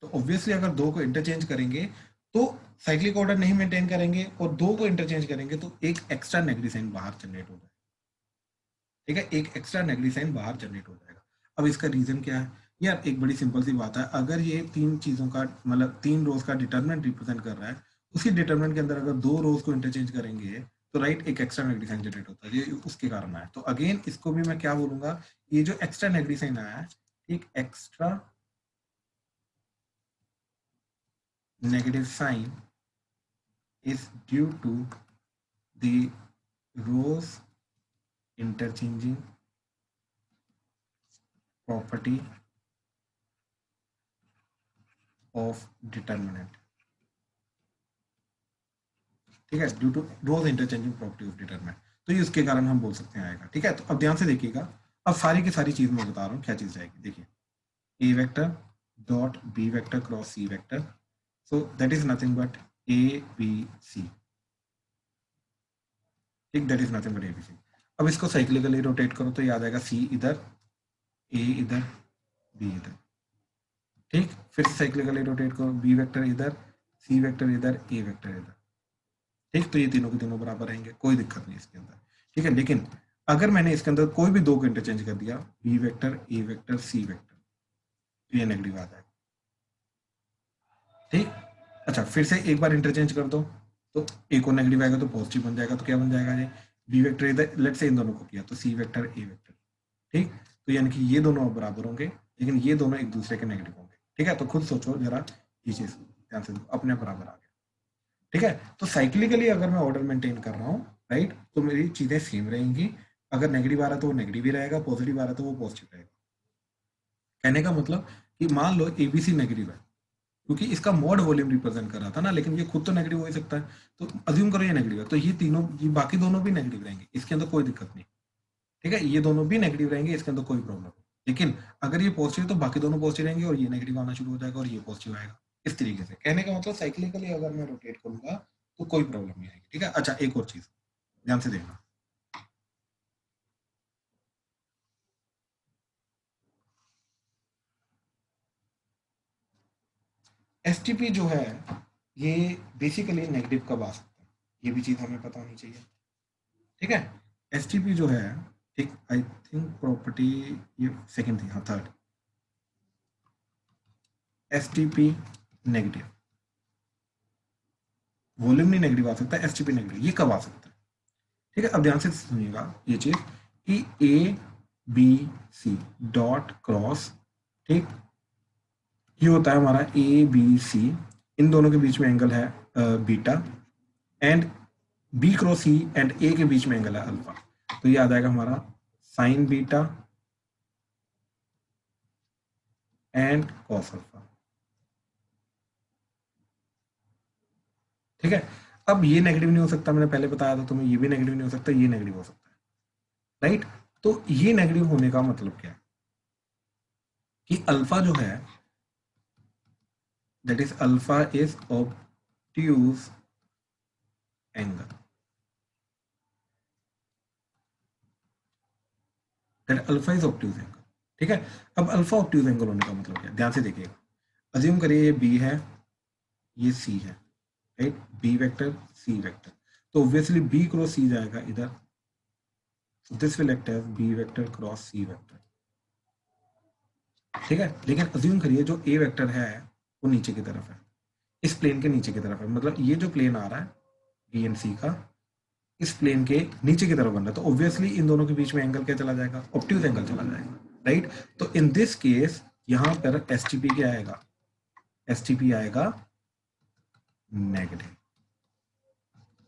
तो ऑब्वियसली अगर दो को इंटरचेंज करेंगे तो साइक्लिक ऑर्डर नहीं मेंटेन करेंगे, और दो को इंटरचेंज करेंगे तो एक एक्स्ट्रा नेगेटिव साइन बाहर जनरेट हो जाएगा, ठीक है, एक एक्स्ट्रा नेगेटिव साइन बाहर जनरेट हो जाएगा। अब इसका रीजन क्या है यार, एक बड़ी सिंपल सी बात है, अगर ये तीन चीजों का मतलब तीन रोज का डिटरमिनेंट रिप्रेजेंट कर रहा है, उसी डिटरमिनेंट के अंदर अगर दो रोज को इंटरचेंज करेंगे तो राइट एक एक्स्ट्रा नेगेटिव साइन जनरेट होता है, ये उसके कारण आया है। तो अगेन इसको भी मैं क्या बोलूंगा, ये जो एक्स्ट्रा नेगेटिव साइन आया है, एक extra negative sign is due to the rows interchanging property of determinant, ठीक है, due to rows interchanging property of determinant, तो ये उसके कारण हम बोल सकते हैं आएगा, ठीक है। तो अब ध्यान से देखिएगा, अब सारी की सारी चीज मैं बता रहा हूँ क्या चीज आएगी। देखिए A vector dot B vector cross C vector, so that is nothing but a b c, ठीक, that is nothing but a b c। अब इसको साइक्लिकली रोटेट करो तो ये आ जाएगा c इधर a इधर b इधर, ठीक। फिर साइक्लिकली रोटेट करो b वेक्टर इधर c वेक्टर इधर a वेक्टर इधर, ठीक। तो ये तीनों के तीनों बराबर रहेंगे, कोई दिक्कत नहीं इसके अंदर, ठीक है। लेकिन अगर मैंने इसके अंदर कोई भी दो को इंटरचेंज कर दिया, b vector a vector c vector, तो ये नेगेटिव आ जाएगा, ठीक। अच्छा फिर से एक बार इंटरचेंज कर दो तो एक और नेगेटिव आएगा तो पॉजिटिव बन जाएगा, तो क्या बन जाएगा ये बी वेक्टर इधर, लेट से इन दोनों को किया तो सी वेक्टर ए वेक्टर, ठीक। तो यानी कि ये दोनों बराबर होंगे लेकिन ये दोनों एक दूसरे के नेगेटिव होंगे, ठीक है। तो खुद सोचो जरा ये चीज ध्यान से, अपने बराबर आ गया, ठीक है। तो साइक्लिकली अगर मैं ऑर्डर मेंटेन कर रहा हूँ, राइट, तो मेरी चीजें सेम रहेंगी, अगर नेगेटिव आ रहा तो वो नेगेटिव ही रहेगा, पॉजिटिव आ रहा तो वो पॉजिटिव रहेगा। कहने का मतलब कि मान लो एबीसी नेगेटिव है, क्योंकि इसका मॉड वॉल्यूम रिप्रेजेंट कर रहा था ना, लेकिन ये खुद तो नेगेटिव हो ही सकता है, तो अज्यूम करो ये नेगेटिव है, तो ये तीनों ये बाकी दोनों भी नेगेटिव रहेंगे, इसके अंदर कोई दिक्कत नहीं, ठीक है। ये दोनों भी नेगेटिव रहेंगे, इसके अंदर कोई प्रॉब्लम नहीं। लेकिन अगर ये पॉजिटिव तो बाकी दोनों पॉजिटिव रहेंगे और ये नेगेटिव आना शुरू हो जाएगा और ये पॉजिटिव आएगा, इस तरीके से। कहने का मतलब साइक्लिकली अगर मैं रोटेट करूंगा तो कोई प्रॉब्लम नहीं आएगी, ठीक है। अच्छा एक और चीज ध्यान से देखना, एसटीपी जो है ये बेसिकली नेगेटिव कब आ सकता है, ये भी चीज हमें पता होनी चाहिए, ठीक है। एसटीपी जो है, ठीक, आई थिंक प्रॉपर्टी ये सेकंड थी, हाँ थर्ड, एसटीपी नेगेटिव, वॉल्यूम नहीं नेगेटिव आ सकता, एसटीपी नेगेटिव, ये कब आ सकता है, ठीक है। अब ध्यान से सुनिएगा ये चीज कि A B C dot cross, ठीक, ये होता है हमारा ए बी सी, इन दोनों के बीच में एंगल है beta, and B cross C and A के बीच में एंगल है अल्फा। तो ये आ जाएगा हमारा sign beta and cos alpha. ठीक है, अब ये नेगेटिव नहीं हो सकता, मैंने पहले बताया था तुम्हें, ये भी नेगेटिव नहीं हो सकता, ये नेगेटिव हो सकता है, राइट। तो ये नेगेटिव होने का मतलब क्या है कि अल्फा जो है, that is alpha is obtuse angle, that alpha is obtuse angle. ठीक है, अब अल्फा ऑब्ट्यूज एंगल होने का मतलब क्या है, ध्यान से देखिएगा। अज्यूम करिए ये बी है, ये सी है, right, B vector C vector, तो ऑब्वियसली बी क्रॉस सी जाएगा इधर, this will act as B vector cross C vector. ठीक है, लेकिन अज्यूम करिए जो ए वेक्टर है वो नीचे की तरफ है, इस प्लेन के नीचे की तरफ है, मतलब ये जो प्लेन आ रहा है बी एंड सी का, इस प्लेन के नीचे की तरफ बन रहा है, तो ऑब्वियसली इन दोनों के बीच में एंगल क्या चला जाएगा, ऑब्ट्यूज एंगल चला जाएगा, राइट। तो इन दिस केस यहां पर एसटीपी क्या आएगा, एसटीपी आएगा नेगेटिव,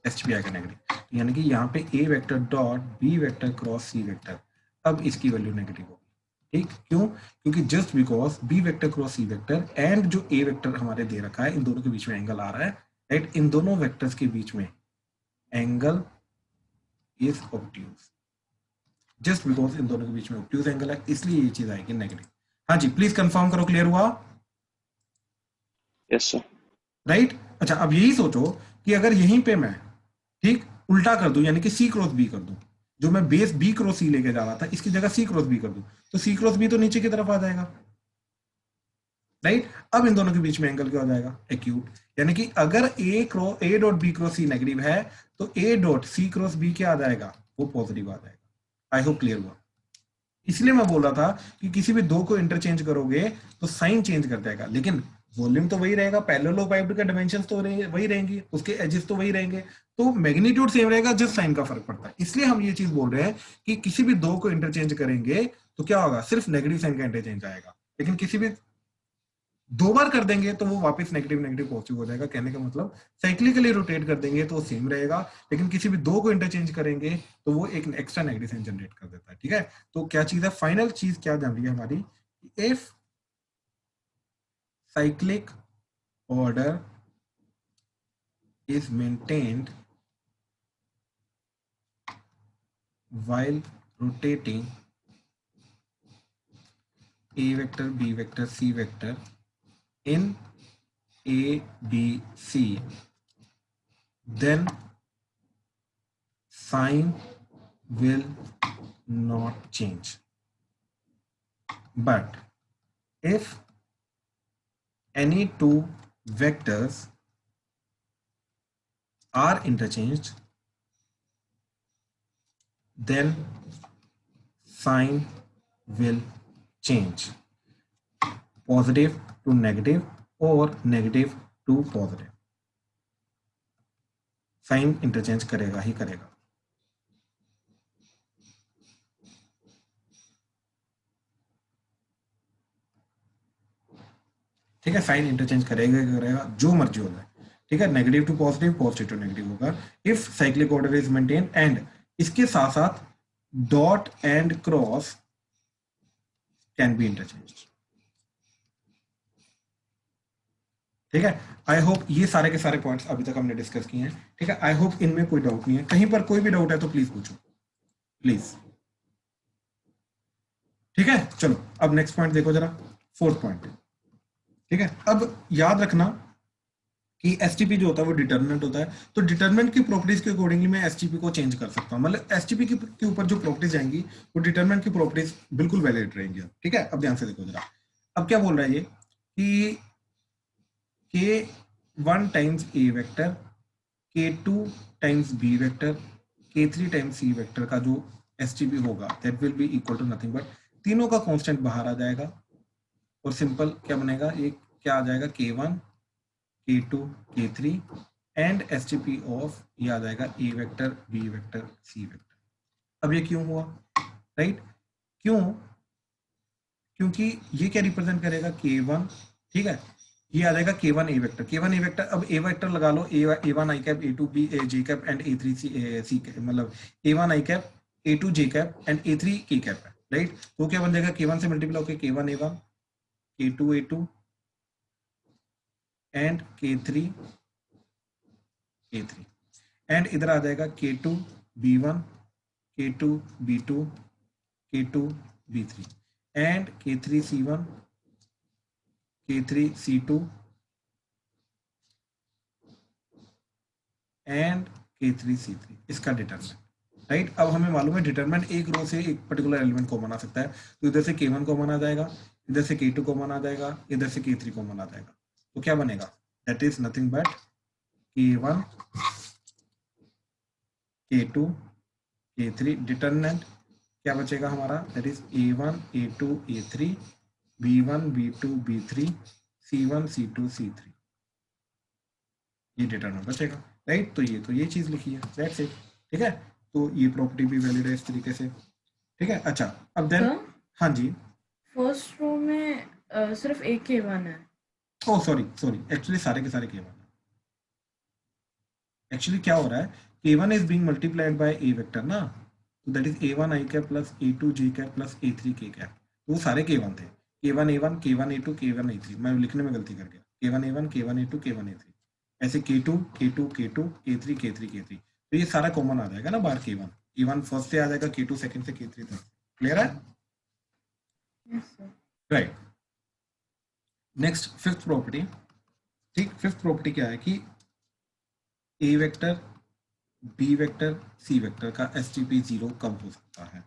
एसटीपी आएगा नेगेटिव, यानी कि यहाँ पे A vector dot B vector cross C vector, अब इसकी वैल्यू नेगेटिव होगी। ठीक, क्यों, क्योंकि just because B vector cross C vector and जो ए वेक्टर हमारे दे रखा है, इन दोनों के बीच में एंगल आ रहा है, राइट, इन दोनों वेक्टर्स के बीच में angle is obtuse, just because in दोनों के बीच में ऑब्ट्यूज एंगल है, इसलिए ये चीज आएगी नेगेटिव। हाँ जी, प्लीज कंफर्म करो, क्लियर हुआ? Yes sir. राइट, अच्छा अब यही सोचो कि अगर यहीं पे मैं ठीक उल्टा कर दूं, यानी कि सी क्रॉस बी कर दूं, जो मैं बेस बी क्रॉस सी लेके जा रहा था इसकी जगह सी क्रॉस बी कर दूं, तो सी क्रॉस बी तो नीचे की तरफ आ जाएगा, राइट। अब इन दोनों के बीच में एंगल क्या हो जाएगा, एक्यूट, यानी कि अगर A dot B cross C negative है तो A dot C cross B क्या आ जाएगा, वो पॉजिटिव आ जाएगा। आई होप क्लियर हुआ। इसलिए मैं बोल रहा था कि किसी भी दो को इंटरचेंज करोगे तो साइन चेंज कर जाएगा, लेकिन वॉल्यूम तो वही रहेगा, पैरेललोपाइड के डायमेंशंस तो वही रहेंगे, उसके एजेस तो वही रहेंगे, तो मैग्नीट्यूड सेम रहेगा, जस्ट साइन का फर्क पड़ता है। इसलिए हम ये चीज बोल रहे हैं कि किसी भी दो को इंटरचेंज करेंगे तो क्या होगा, सिर्फ नेगेटिव साइन का इंटरचेंज आएगा, लेकिन किसी भी दो बार कर देंगे तो वो वापस नेगेटिव नेगेटिव पॉजिटिव हो जाएगा। कहने का मतलब साइक्लिकली रोटेट कर देंगे तो सेम रहेगा, लेकिन किसी भी दो को इंटरचेंज करेंगे तो वो एक एक्स्ट्रा नेगेटिव साइन जनरेट कर देता है। ठीक है, तो क्या चीज है, फाइनल चीज क्या जान रही है हमारी, if cyclic order is maintained while rotating a vector, b vector, c vector in a, b, c, then sign will not change. But if any two vectors are interchanged, then sign will change, positive to negative or negative to positive, sine interchange करेगा ही करेगा। ठीक है, sign interchange करेगा ही करेगा, जो मर्जी हो जाए। ठीक है, negative to positive, positive to negative होगा if cyclic order is maintain, and इसके साथ साथ dot and cross can be interchange. ठीक है, आई होप ये सारे के सारे पॉइंट्स अभी तक हमने डिस्कस किए हैं। ठीक है, आई होप इनमें कोई डाउट नहीं है, कहीं पर कोई भी डाउट है तो प्लीज पूछो, प्लीज। ठीक है, चलो अब नेक्स्ट पॉइंट देखो जरा, फोर्थ पॉइंट। ठीक है, अब याद रखना कि एसटीपी जो होता है वो डिटर्मिनेंट होता है, तो डिटर्मिनेंट की प्रॉपर्टीज के अकॉर्डिंगली मैं एसटीपी को चेंज कर सकता हूं, मतलब एसटीपी के ऊपर जो प्रॉपर्टीज आएंगी वो डिटर्मिनेंट की प्रॉपर्टीज बिल्कुल वैलिड रहेंगी। ठीक है, अब ध्यान से देखो जरा, अब क्या बोल रहा है ये कि k1 times A vector, k2 times B vector, k3 times C vector का जो एसटीपी होगा that will be equal to nothing but तीनों का कांस्टेंट बाहर आ जाएगा और सिंपल क्या बनेगा, एक क्या आ जाएगा, k1 k2 k3 and STP of ये आ जाएगा A vector B vector C vector. अब ये क्यों हुआ, राइट, क्यों, क्योंकि ये क्या रिप्रेजेंट करेगा, k1, ठीक है, ये आ जाएगा k1 ए वेक्टर, k1 ए वेक्टर, अब ए वेक्टर लगा लो, a1 I cap, a2 B J cap and a3 C cap, मतलब a1 I cap A2 J cap and A3 K cap है, राइट। तो क्या बन जाएगा, K1 से मल्टीप्लाई होकर K1 A1, K2 A2 and K3 A3, and इधर आ जाएगा K2 B1, K2 B2, K2 B3 and K3 C1, K3 C2 and K3 C3, इसका डिटरमिनेंट, राइट। अब हमें मालूम है डिटरमिनेंट एक रो से एक पर्टिकुलर एलिमेंट कॉमन आ सकता है, तो इधर से K1 कॉमन आ जाएगा, इधर से K2 कॉमन आ जाएगा, इधर से K3 कॉमन आ जाएगा, तो क्या बनेगा, that is nothing but K1 K2 K3, determinant क्या बचेगा हमारा, that is A1 A2 A3 B1 B2 B3 C1 C2 C3, ये डिटरमिनेंट बचेगा, राइट। तो ये चीज लिखी है, दैट्स इट, ठीक है। तो ये प्रॉपर्टी भी वैलिड है इस तरीके से, ठीक है। अच्छा, अब देन, हाँ जी, फर्स्ट रो में सिर्फ एक K1 है। ओ सॉरी एक्चुअली सारे के सारे K1 है। एक्चुअली क्या हो रहा है, K1 is being multiplied by A vector ना, तो that is A1 I cap plus A2 J cap plus A3 K cap, तो वो सारे K1 थे, K1 A1 K1 A2 K1 A3, मैं लिखने में गलती कर गया, K1 A1 K1 A2 K1 A3, ऐसे K2 K2 K2 K3 K3 K3, तो ये सारा कॉमन आ जाएगा ना बार K1, K1 फर्स्ट से आ जाएगा, K2 सेकंड से, K3 थर्ड से, क्लियर है, yes sir. Right. Next fifth property, ठीक, फिफ्थ प्रॉपर्टी क्या है कि A vector B vector C vector का एसटीपी 0 कब हो सकता है,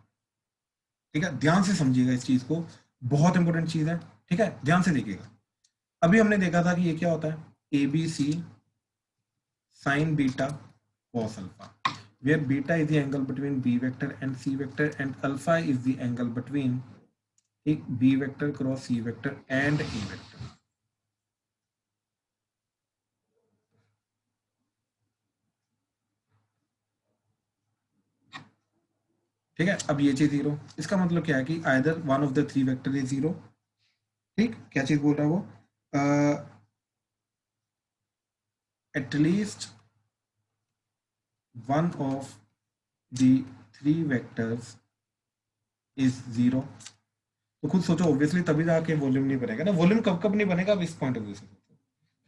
ठीक है। ध्यान से समझिएगा इस चीज को, बहुत इंपॉर्टेंट चीज है, ठीक है, ध्यान से देखिएगा। अभी हमने देखा था कि ये क्या होता है, A B C sine beta cos alpha, where beta is the angle between b vector and c vector and alpha is the angle between एक b vector cross c vector and a vector, ठीक है। अब ये चीज zero, इसका मतलब क्या है कि either one of the three vector is zero, ठीक, क्या चीज बोल रहा है वो, at least one of the three vectors is zero, तो खुद सोचो, ऑब्वियसली तभी जाके वॉल्यूम नहीं बनेगा ना, वॉल्यूम कब कब नहीं बनेगा, अब इस पॉइंट ऑफ व्यू से सोचो,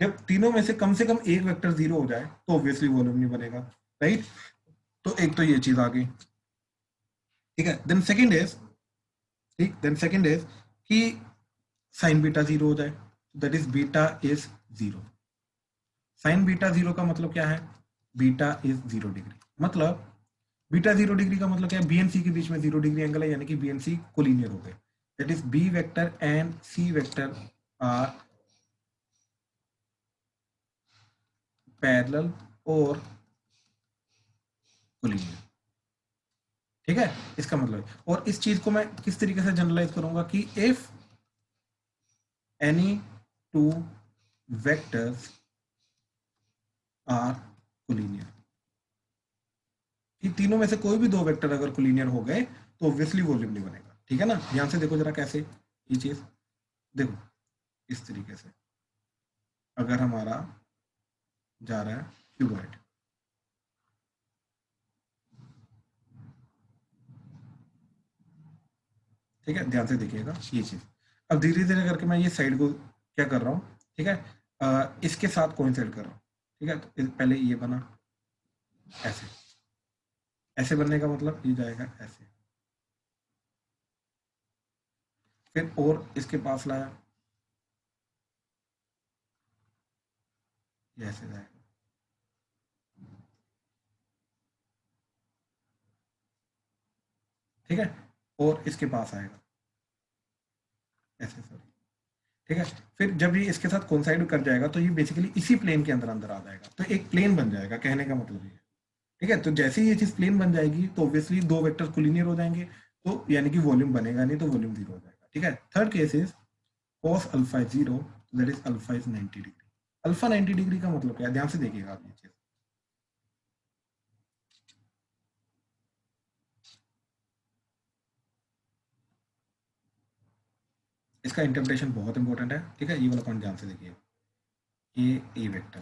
जब तीनों में से कम एक वेक्टर जीरो हो जाए तो ऑब्वियसली वॉल्यूम नहीं बनेगा, राइट। तो एक तो ये चीज आ गई, ठीक है। देन सेकंड इज, ठीक, देन सेकंड इज कि साइन बीटा जीरो हो जाए, that is beta is zero, sign beta zero का मतलब क्या है, बीटा इज 0 डिग्री, मतलब बीटा 0 डिग्री का मतलब क्या है, बी एंड सी के बीच में 0 डिग्री एंगल है, यानी कि बी एंड सी कोलिनियर हो गए, that is B vector and C vector are parallel और कोलिनियर, ठीक है, इसका मतलब है। और इस चीज को मैं किस तरीके से जनरलाइज करूंगा कि if any two vectors are collinear, कि तीनों में से कोई भी दो वेक्टर अगर कोलिनियर हो गए तो ऑब्वियसली वॉल्यूम नहीं बनेगा, ठीक है ना। ध्यान से देखो जरा कैसे, ये चीज देखो इस तरीके से, अगर हमारा जा रहा है क्यूबॉइड, ठीक है, ध्यान से देखिएगा ये चीज, अब धीरे धीरे करके मैं ये साइड को क्या कर रहा हूँ, ठीक है, इसके साथ कोइंसाइड कर रहा हूँ, ठीक है। तो पहले ये बना ऐसे, ऐसे बनने का मतलब ये जाएगा ऐसे, फिर और इसके पास लाया, ये ऐसे जाएगा, ठीक है, और इसके पास आएगा ऐसे, सॉरी, ठीक है। फिर जब ये इसके साथ कोइंसाइड कर जाएगा तो ये बेसिकली इसी प्लेन के अंदर अंदर आ जाएगा, तो एक प्लेन बन जाएगा, कहने का मतलब ये है, ठीक है। तो जैसे ही ये चीज प्लेन बन जाएगी तो ऑब्वियसली दो वेक्टर कोलिनियर हो जाएंगे, तो यानी कि वॉल्यूम बनेगा नहीं, तो वॉल्यूम जीरो हो जाएगा, ठीक है। Third case is cos alpha is zero, that is alpha is 90 degree, alpha 90 degree का मतलब क्या है, ध्यान से देखिएगा आप ये चीज, इसका इंटरप्रिटेशन बहुत इंपॉर्टेंट है, ठीक है, ये वाला पॉइंट ध्यान से देखिए, ये ए वेक्टर,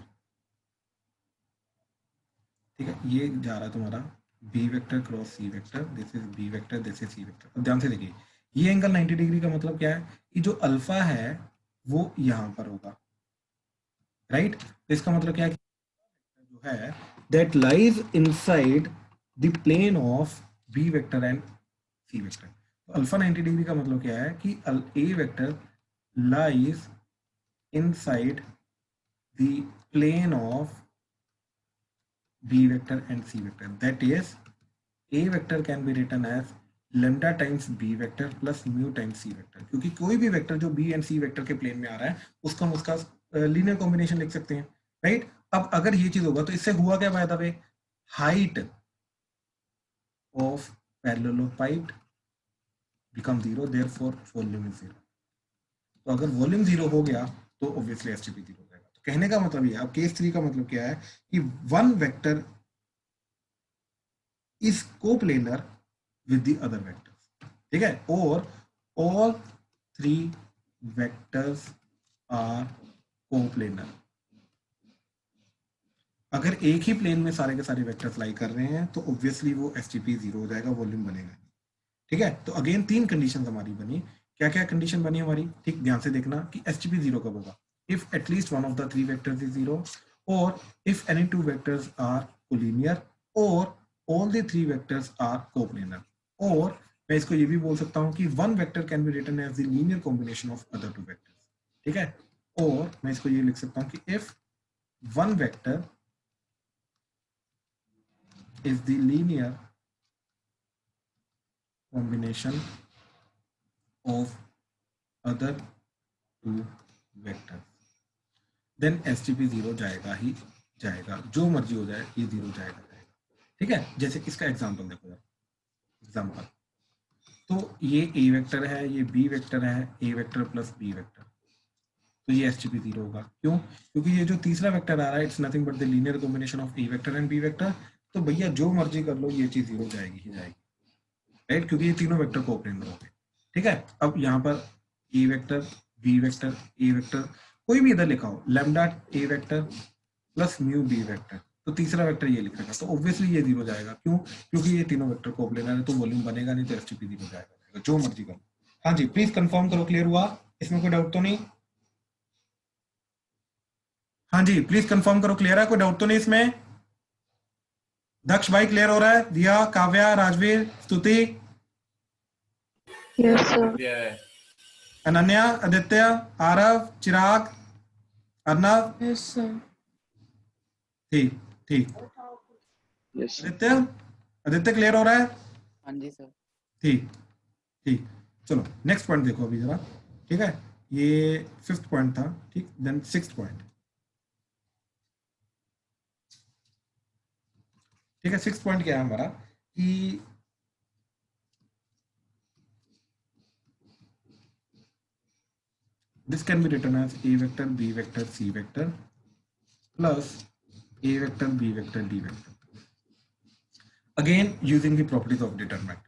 ठीक है, ये जा रहा है तुम्हारा B vector cross C vector, this is B vector, this is C vector. अब ध्यान से देखिए, ये एंगल 90 डिग्री का मतलब क्या है कि जो अल्फा है वो यहाँ पर होगा, राइट। इसका मतलब क्या है जो है that lies inside the plane of B vector and C vector. तो अल्फा 90 डिग्री का मतलब क्या है कि A vector lies inside the plane of b vector and c vector, that is a vector can be written as lambda times b vector plus mu times c vector, क्योंकि कोई भी vector जो b and c vector के plane में आ रहा है उसका हम उसका लीनियर कॉम्बिनेशन लिख सकते हैं, राइट। अब अगर ये चीज होगा तो इससे हुआ क्या by the way, height of parallelepiped become zero, therefore volume is zero. तो अगर वॉल्यूम जीरो हो गया तो ऑब्वियसली एसटीपी जीरो हो जाएगा। तो कहने का मतलब ये, अब केस 3 का मतलब क्या है कि one vector is coplanar with the other vectors, ठीक है, और all three vectors are coplanar। अगर एक ही प्लेन में सारे के सारे वेक्टर्स लाई कर रहे हैं तो ऑब्वियसली वो एसटीपी जीरो हो जाएगा, वॉल्यूम बनेगा नहीं, ठीक है। तो अगेन 3 कंडीशन हमारी बनी। क्या क्या कंडीशन बनी हमारी, ठीक ध्यान से देखना कि एसटीपी जीरो कब होगा, if at least one of the 3 vectors is zero, और if any 2 vectors are collinear, और all the 3 vectors are coplanar, और मैं इसको ये भी बोल सकता हूँ कि one vector can be written as the linear combination of other 2 vectors, ठीक है। और मैं इसको ये लिख सकता हूँ कि if one vector is the linear combination of other 2 vectors, then STP zero जाएगा ही जाएगा, जो मर्जी हो जाए ये जीरो जाएगा, ठीक है। जैसे इसका एग्जांपल देखो यार, एग्जांपल, तो ये ए वेक्टर है, ये बी वेक्टर है, A vector plus B vector, तो ये एसटीपी जीरो होगा। क्यों? क्योंकि ये जो तीसरा वेक्टर आ रहा है it's nothing but the linear combination of A vector and B vector, तो भैया जो मर्जी कर लो ये चीज जीरो जाएगी ही जाएगी, राइट, क्योंकि ये तीनों वेक्टर कोऑर्डिनेट होंगे, ठीक है। अब यहाँ पर A vector, B vector, A vector, कोई भी इधर लिखा हो, lambda A vector plus mu B vector, तो तीसरा वेक्टर ये लिखेगा, तो ऑब्वियसली ये जीरो जाएगा। क्यों? क्योंकि ये तीनों वेक्टर कोप्लेनर है, तो वॉल्यूम बनेगा नहीं, तो एसटीपी जीरो जाएगा, जो मर्जी करो। हाँ जी, प्लीज कंफर्म करो, क्लियर हुआ, इसमें कोई डाउट तो नहीं? हाँ जी प्लीज कंफर्म करो, क्लियर है, कोई डाउट तो नहीं इसमें? दक्ष भाई क्लियर हो रहा है? दिया, काव्या, राजवीर, स्तुति, यस सर। अनन्या, आदित्य, आरव, चिराग, अर्नव, यस सर। ठीक ठीक, यस आदित्य, आदित्य क्लियर हो रहा है? हाँ जी सर। ठीक ठीक, चलो नेक्स्ट पॉइंट देखो अभी जरा, ठीक है, ये 5th पॉइंट था, ठीक, देन 6th पॉइंट, ठीक है। 6th पॉइंट क्या है हमारा कि this can be written as a vector, b vector, c vector plus a vector, b vector, d vector, again using the properties of determinant,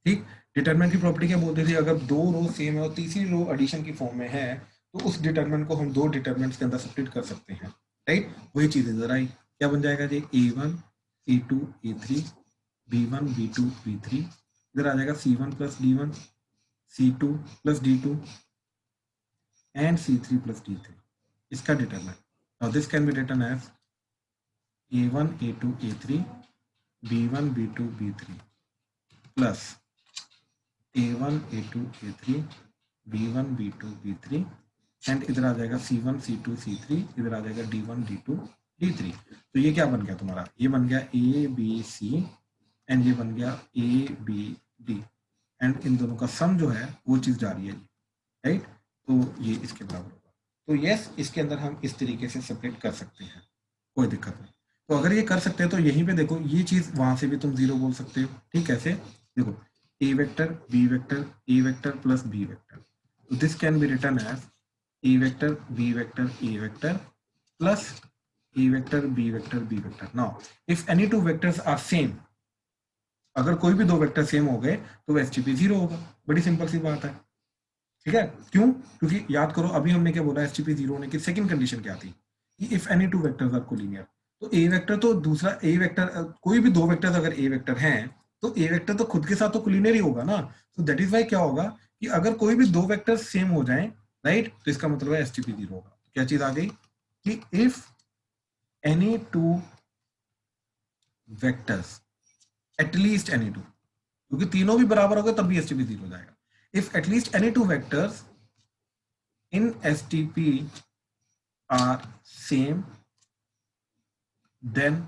ठीक। Determinant की प्रॉपर्टी क्या बोलते थे, अगर दो रो सेम है और तीसरी रो एडिशन की फॉर्म में है तो उस डिटरमिनेंट को हम दो डिटरमिनेंट्स के अंदर स्प्लिट कर सकते हैं, राइट। वही चीज इधर आई, क्या बन जाएगा जी, a1 a2 a3 b1 b2 b3, इधर आ जाएगा c1 plus d1 c2 plus d2 and C3 plus D3, इसका determinant. Now this can be written as A1 A2 A3 B1 B2 B3 plus A1 A2 A3 B1 B2 B3 and इधर आ जाएगा C1 C2 C3, इधर आ जाएगा D1 D2 D3। तो ये क्या बन गया तुम्हारा, ये बन गया A B C एंड ये बन गया A B D, and in दोनों का सम जो है वो चीज जा रही है, राइट। तो ये इसके बराबर होगा। तो यस, इसके अंदर हम इस तरीके से सेपरेट कर सकते हैं, कोई दिक्कत नहीं। तो अगर ये कर सकते हैं तो यहीं पे देखो ये चीज वहां से भी तुम जीरो बोल सकते हो, ठीक। कैसे? देखो A vector B vector A vector plus B vector, तो this can be written as A vector B vector A vector plus A vector B vector B vector. Now if any two vectors are same, अगर कोई भी दो vector same हो गए तो STP zero होगा, बड़ी सिंपल सी बात है, ठीक है। क्यों? क्योंकि याद करो अभी हमने क्या बोला, एसटीपी जीरो होने की सेकंड कंडीशन क्या थी, if any two vectors are collinear. तो ए वेक्टर तो दूसरा ए वेक्टर, कोई भी दो वेक्टर्स अगर ए वेक्टर हैं तो ए वेक्टर तो खुद के साथ तो कोलिनियर ही होगा ना। तो दैट इज वाई क्या होगा कि अगर कोई भी दो वेक्टर सेम हो जाएं, राइट, तो इसका मतलब है एसटीपी 0 होगा। क्या चीज आ गई कि if any two vectors, at least any to, क्योंकि तीनों भी बराबर हो गए तब भी एसटीपी 0 हो जाएगा। If at least any two vectors in STP are same then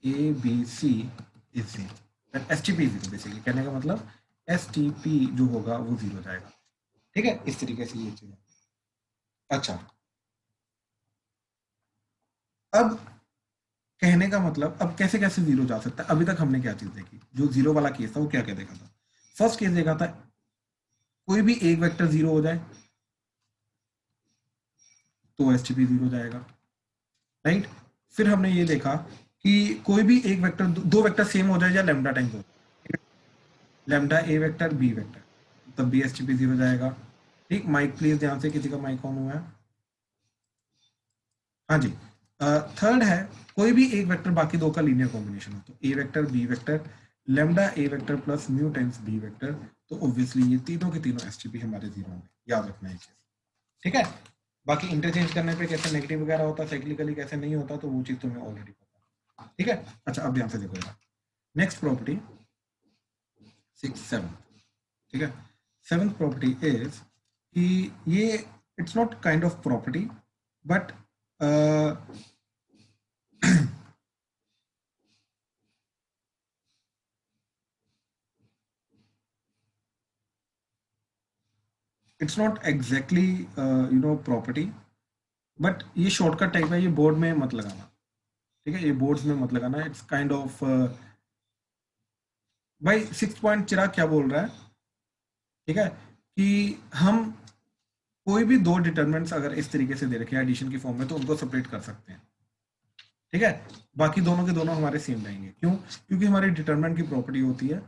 A B C is same, STP 0 basically कहने का मतलब एसटीपी जो होगा वो 0 हो जाएगा। ठीक है, इस तरीके से ये चीज है। अच्छा, अब कहने का मतलब अब कैसे कैसे 0 जा सकता है। अभी तक हमने क्या चीज देखी, जो 0 वाला केस था वो क्या क्या देखा था। फर्स्ट केस देखा था कोई भी एक वेक्टर 0 हो जाए तो एसटीपी 0 हो जाएगा, राइट। फिर हमने ये देखा कि कोई भी एक वेक्टर, दो वेक्टर सेम हो जाए या लैम्डा टाइम्स हो, lambda A vector B vector, तब भी एसटीपी 0 हो जाएगा। ठीक, माइक प्लीज ध्यान से, किसी का माइक ऑन हुआ है? हाँ जी। थर्ड है कोई भी एक वेक्टर बाकी दो का लीनियर कॉम्बिनेशन हो, तो A vector B vector lambda A vector plus mu times B vector, तो ऑब्वियसली ये तीनों के तीनों एसटीपी हमारे 0 होंगे, याद रखना है ये चीज। ठीक है, बाकी इंटरचेंज करने पे कैसे नेगेटिव वगैरह होता है, साइक्लिकली कैसे नहीं होता, तो वो चीज तुम्हें ऑलरेडी पता है। ठीक है, अच्छा अब ध्यान से देखो यार, नेक्स्ट प्रॉपर्टी 6 7, ठीक है। सेवंथ प्रॉपर्टी इज कि ये it's not kind of property but it's not exactly property, but ये शॉर्टकट टाइप है, ये बोर्ड में मत लगाना। ठीक है, ये बोर्ड्स में मत लगाना, इट्स काइंड ऑफ भाई 6 पॉइंट चिराग क्या बोल रहा है, ठीक है, कि हम कोई भी दो डिटरमिनेंट्स अगर इस तरीके से दे रखे हैं एडिशन की फॉर्म में तो उनको सेपरेट कर सकते हैं। ठीक है, बाकी दोनों के दोनों हमारे सेम रहेंगे, क्यों? क्योंकि हमारी डिटरमिनेंट की प्रॉपर्टी होती है,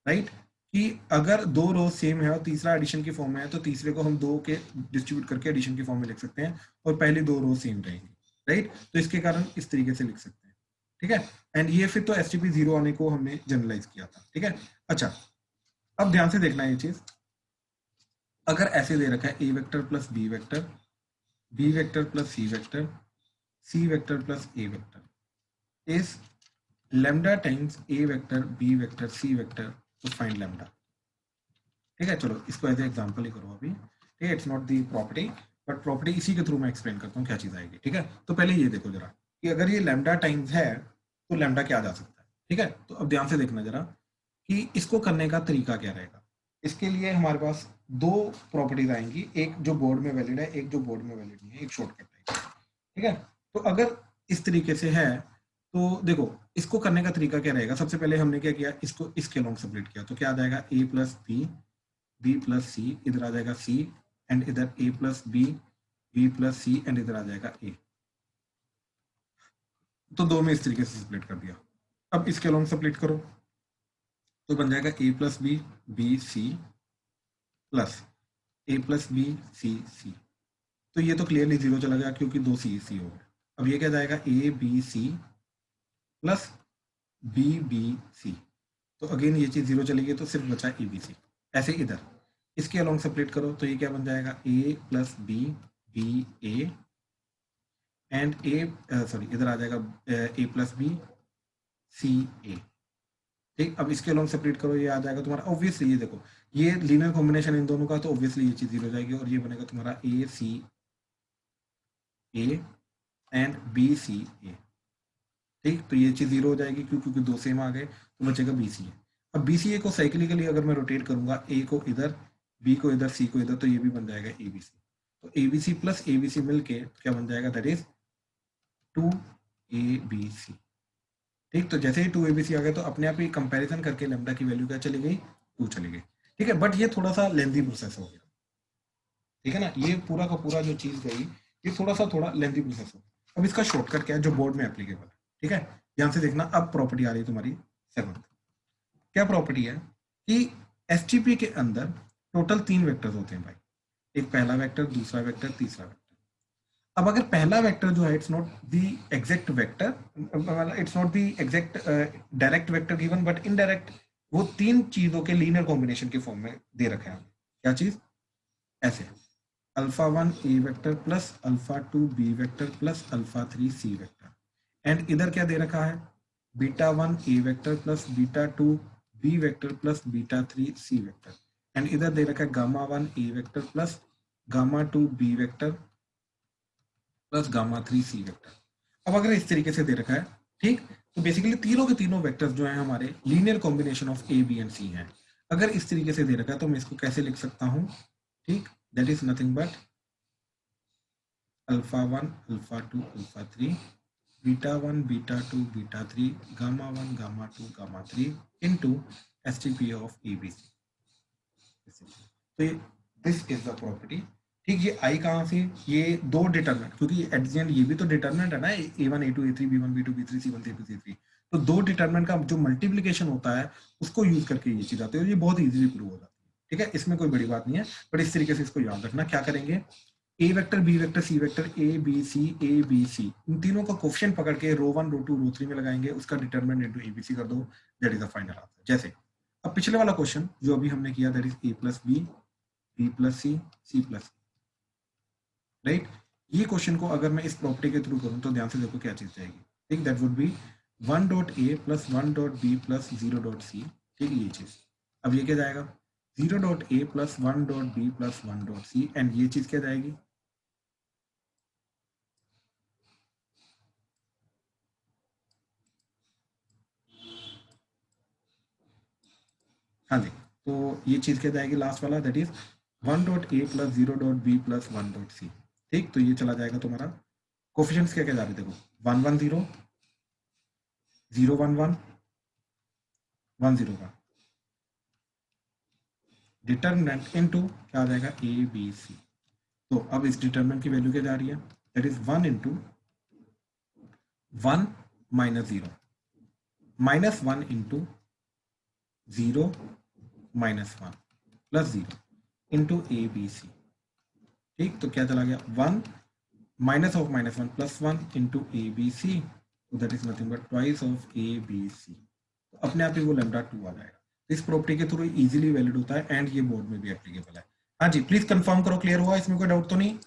राइट, कि अगर दो रो सेम है और तीसरा एडिशन की फॉर्म में है तो तीसरे को हम दो के डिस्ट्रीब्यूट करके एडिशन की फॉर्म में लिख सकते हैं और पहली दो रो सेम रहेंगी, राइट। तो इसके कारण इस तरीके से लिख सकते हैं। ठीक है, एंड ये फिर तो एसटीपी 0 आने को हमने जनरलाइज किया था। ठीक है, अच्छा अब ध्यान से देखना ये चीज, अगर ऐसे दे रखा है A vector plus B vector, B vector plus C vector, C vector plus A vector is lambda times A vector B vector C vector, तो फाइंड लैम्डा। ठीक है, चलो इसको एज एग्जांपल ही करो अभी। ठीक है, it's not the property but property इसी के थ्रू मैं एक्सप्लेन करता हूँ क्या चीज आएगी। ठीक है, तो पहले ये देखो जरा कि अगर ये लैम्डा टाइम्स है तो लैम्डा क्या आ जा सकता है। ठीक है, तो अब ध्यान से देखना जरा कि इसको करने का तरीका क्या रहेगा। इसके लिए हमारे पास दो प्रॉपर्टीज आएंगी, एक जो बोर्ड में वैलिड है, एक जो बोर्ड में वैलिड नहीं है, एक शॉर्टकट है। ठीक है, तो अगर इस तरीके से है तो देखो इसको करने का तरीका क्या रहेगा। सबसे पहले हमने क्या किया, इसको इसके लॉन्ग सेपरेट किया, तो क्या आ जाएगा A plus B, B plus C, इधर आ जाएगा सी, एंड इधर A plus B, B plus C, and इधर आ जाएगा ए। तो दो में इस तरीके से स्प्लिट कर दिया। अब इसके लॉन्ग स्प्लिट करो तो बन जाएगा A plus B, B C plus A plus B, C C. तो ये तो क्लियरली 0 चला गया क्योंकि दो सी सी हो गए। अब ये क्या जाएगा A B C plus B B C, तो अगेन ये चीज 0 चली गई तो सिर्फ बचा ए बी सी। ऐसे इधर इसके अलॉन्ग सेपरेट करो तो ये क्या बन जाएगा A plus B, B A, and A sorry इधर आ जाएगा ए प्लस बी, सी ए। ठीक, अब इसके अलॉन्ग सेपरेट करो, ये आ जाएगा तुम्हारा ऑब्वियसली, ये देखो ये लीनियर कॉम्बिनेशन इन दोनों का, तो ऑब्वियसली ये चीज 0 हो जाएगी और ये बनेगा तुम्हारा ए सी ए एंड बी सी ए। ठीक, तो ये चीज 0 हो जाएगी क्योंकि दो सेम आ गए, तो बचेगा बी सी ए। अब बी सी ए को साइक्लिकली अगर मैं रोटेट करूंगा, ए को इधर, बी को इधर, सी को इधर, तो ये भी बन जाएगा ए बी सी। तो A B C plus A B C मिलके क्या बन जाएगा, that is 2 A B C. ठीक, तो जैसे ही 2 ए बी सी आ गया तो अपने आप ही कंपैरिजन करके लैम्डा की वैल्यू क्या चली गई, 2 चली गई। ठीक है, बट ये थोड़ा सा लेंथी प्रोसेस हो गया। ठीक है ना, ये पूरा का पूरा जो चीज गई ये थोड़ा लेंथी प्रोसेस हो। अब इसका शॉर्टकट क्या है जो बोर्ड में एप्लीकेबल है। ठीक है, ध्यान से देखना, अब प्रॉपर्टी आ रही है तुम्हारी 7th। क्या प्रॉपर्टी है कि एसटीपी के अंदर टोटल 3 वेक्टर्स होते हैं भाई, एक पहला वेक्टर, दूसरा वेक्टर, तीसरा वेक्टर। अब अगर पहला वेक्टर जो है it's not the exact vector, it's not the exact direct vector given but indirect, वो तीन चीजों के लीनियर कॉम्बिनेशन के फॉर्म में दे रखे हैं। क्या चीज? ऐसे alpha 1 A vector plus alpha 2 B vector plus alpha 3 C vector, and इधर क्या दे रखा है? Beta 1 A vector plus beta 2 B vector plus beta 3 C vector, and इधर दे रखा है gamma 1 A vector plus gamma 2 B vector plus gamma 3 C vector. अब अगर इस तरीके से दे रखा है, ठीक, तो बेसिकली तीनों के तीनों वेक्टर्स जो हैं हमारे linear combination of A B and C हैं। अगर इस तरीके से दे रखा है तो मैं इसको कैसे लिख सकता हूं? ठीक, that is nothing but alpha 1 alpha 2 alpha 3 beta 1 beta 2 beta 3 gamma 1 gamma 2 gamma 3 into STP of ABC. तो ये दिस इज द प्रॉपर्टी। ठीक, ये आई कहाँ से? ये दो डिटरमिनेंट, क्योंकि एट द एंड ये भी तो डिटरमिनेंट है ना, a1 a2 a3 b1 b2 b3 c1 c2 c3, तो दो डिटरमिनेंट का जो मल्टीप्लिकेशन होता है उसको यूज करके ये चीज आती है, और ये बहुत इजीली प्रूव हो जाती है। ठीक है, इसमें कोई बड़ी बात नहीं है, बट इस तरीके से इसको याद रखना। क्या करेंगे? A vector B vector C vector A B C, इन तीनों का कोफिशिएंट पकड़ के रो 1 रो 2 रो 3 में लगाएंगे, उसका डिटरमिनेंट इनटू एबीसी कर दो, that is the final answer. जैसे अब पिछले वाला क्वेश्चन जो अभी हमने किया, that is A plus B plus C plus, right. ये क्वेश्चन को अगर मैं इस प्रॉपर्टी के थ्रू करूं तो ध्यान से देखो क्या चीज जाएगी। ठीक, that would be 1 dot A plus 1 dot B plus 0 dot C. ठीक, ये चीज। अब ये क्या जाएगा? 0 dot A plus 1 dot B plus 1 dot C, and ये चीज क्या जाएगी? हाँ जी, तो ये चीज क्या जाएगी लास्ट वाला, that is 1 dot A plus 0 dot B plus 1 dot C. ठीक, तो ये चला जाएगा तुम्हारा। कोफिशिएंट्स क्या क्या जा रहे हैं? देखो 1 1 0 0 1 1 1 0 1, डिटरमिनेंट इनटू क्या आ जाएगा? A B C. तो अब इस डिटरमिनेंट की वैल्यू क्या जा रही है? That is 1 into 1 minus 0 minus 1 into 0 minus 1 plus 0 into A B C. ठीक, तो क्या चला गया? 1 minus of minus 1 plus 1 into A B C, तो that is nothing but twice of A B C. तो अपने आप ही वो लैम्डा 2 आ जाएगा। इस प्रॉपर्टी के थ्रू इजीली वैलिड होता है, एंड ये बोर्ड में भी एप्लीकेबल है। हाँ जी, प्लीज कंफर्म करो, क्लियर हुआ? इसमें कोई डाउट तो नहीं?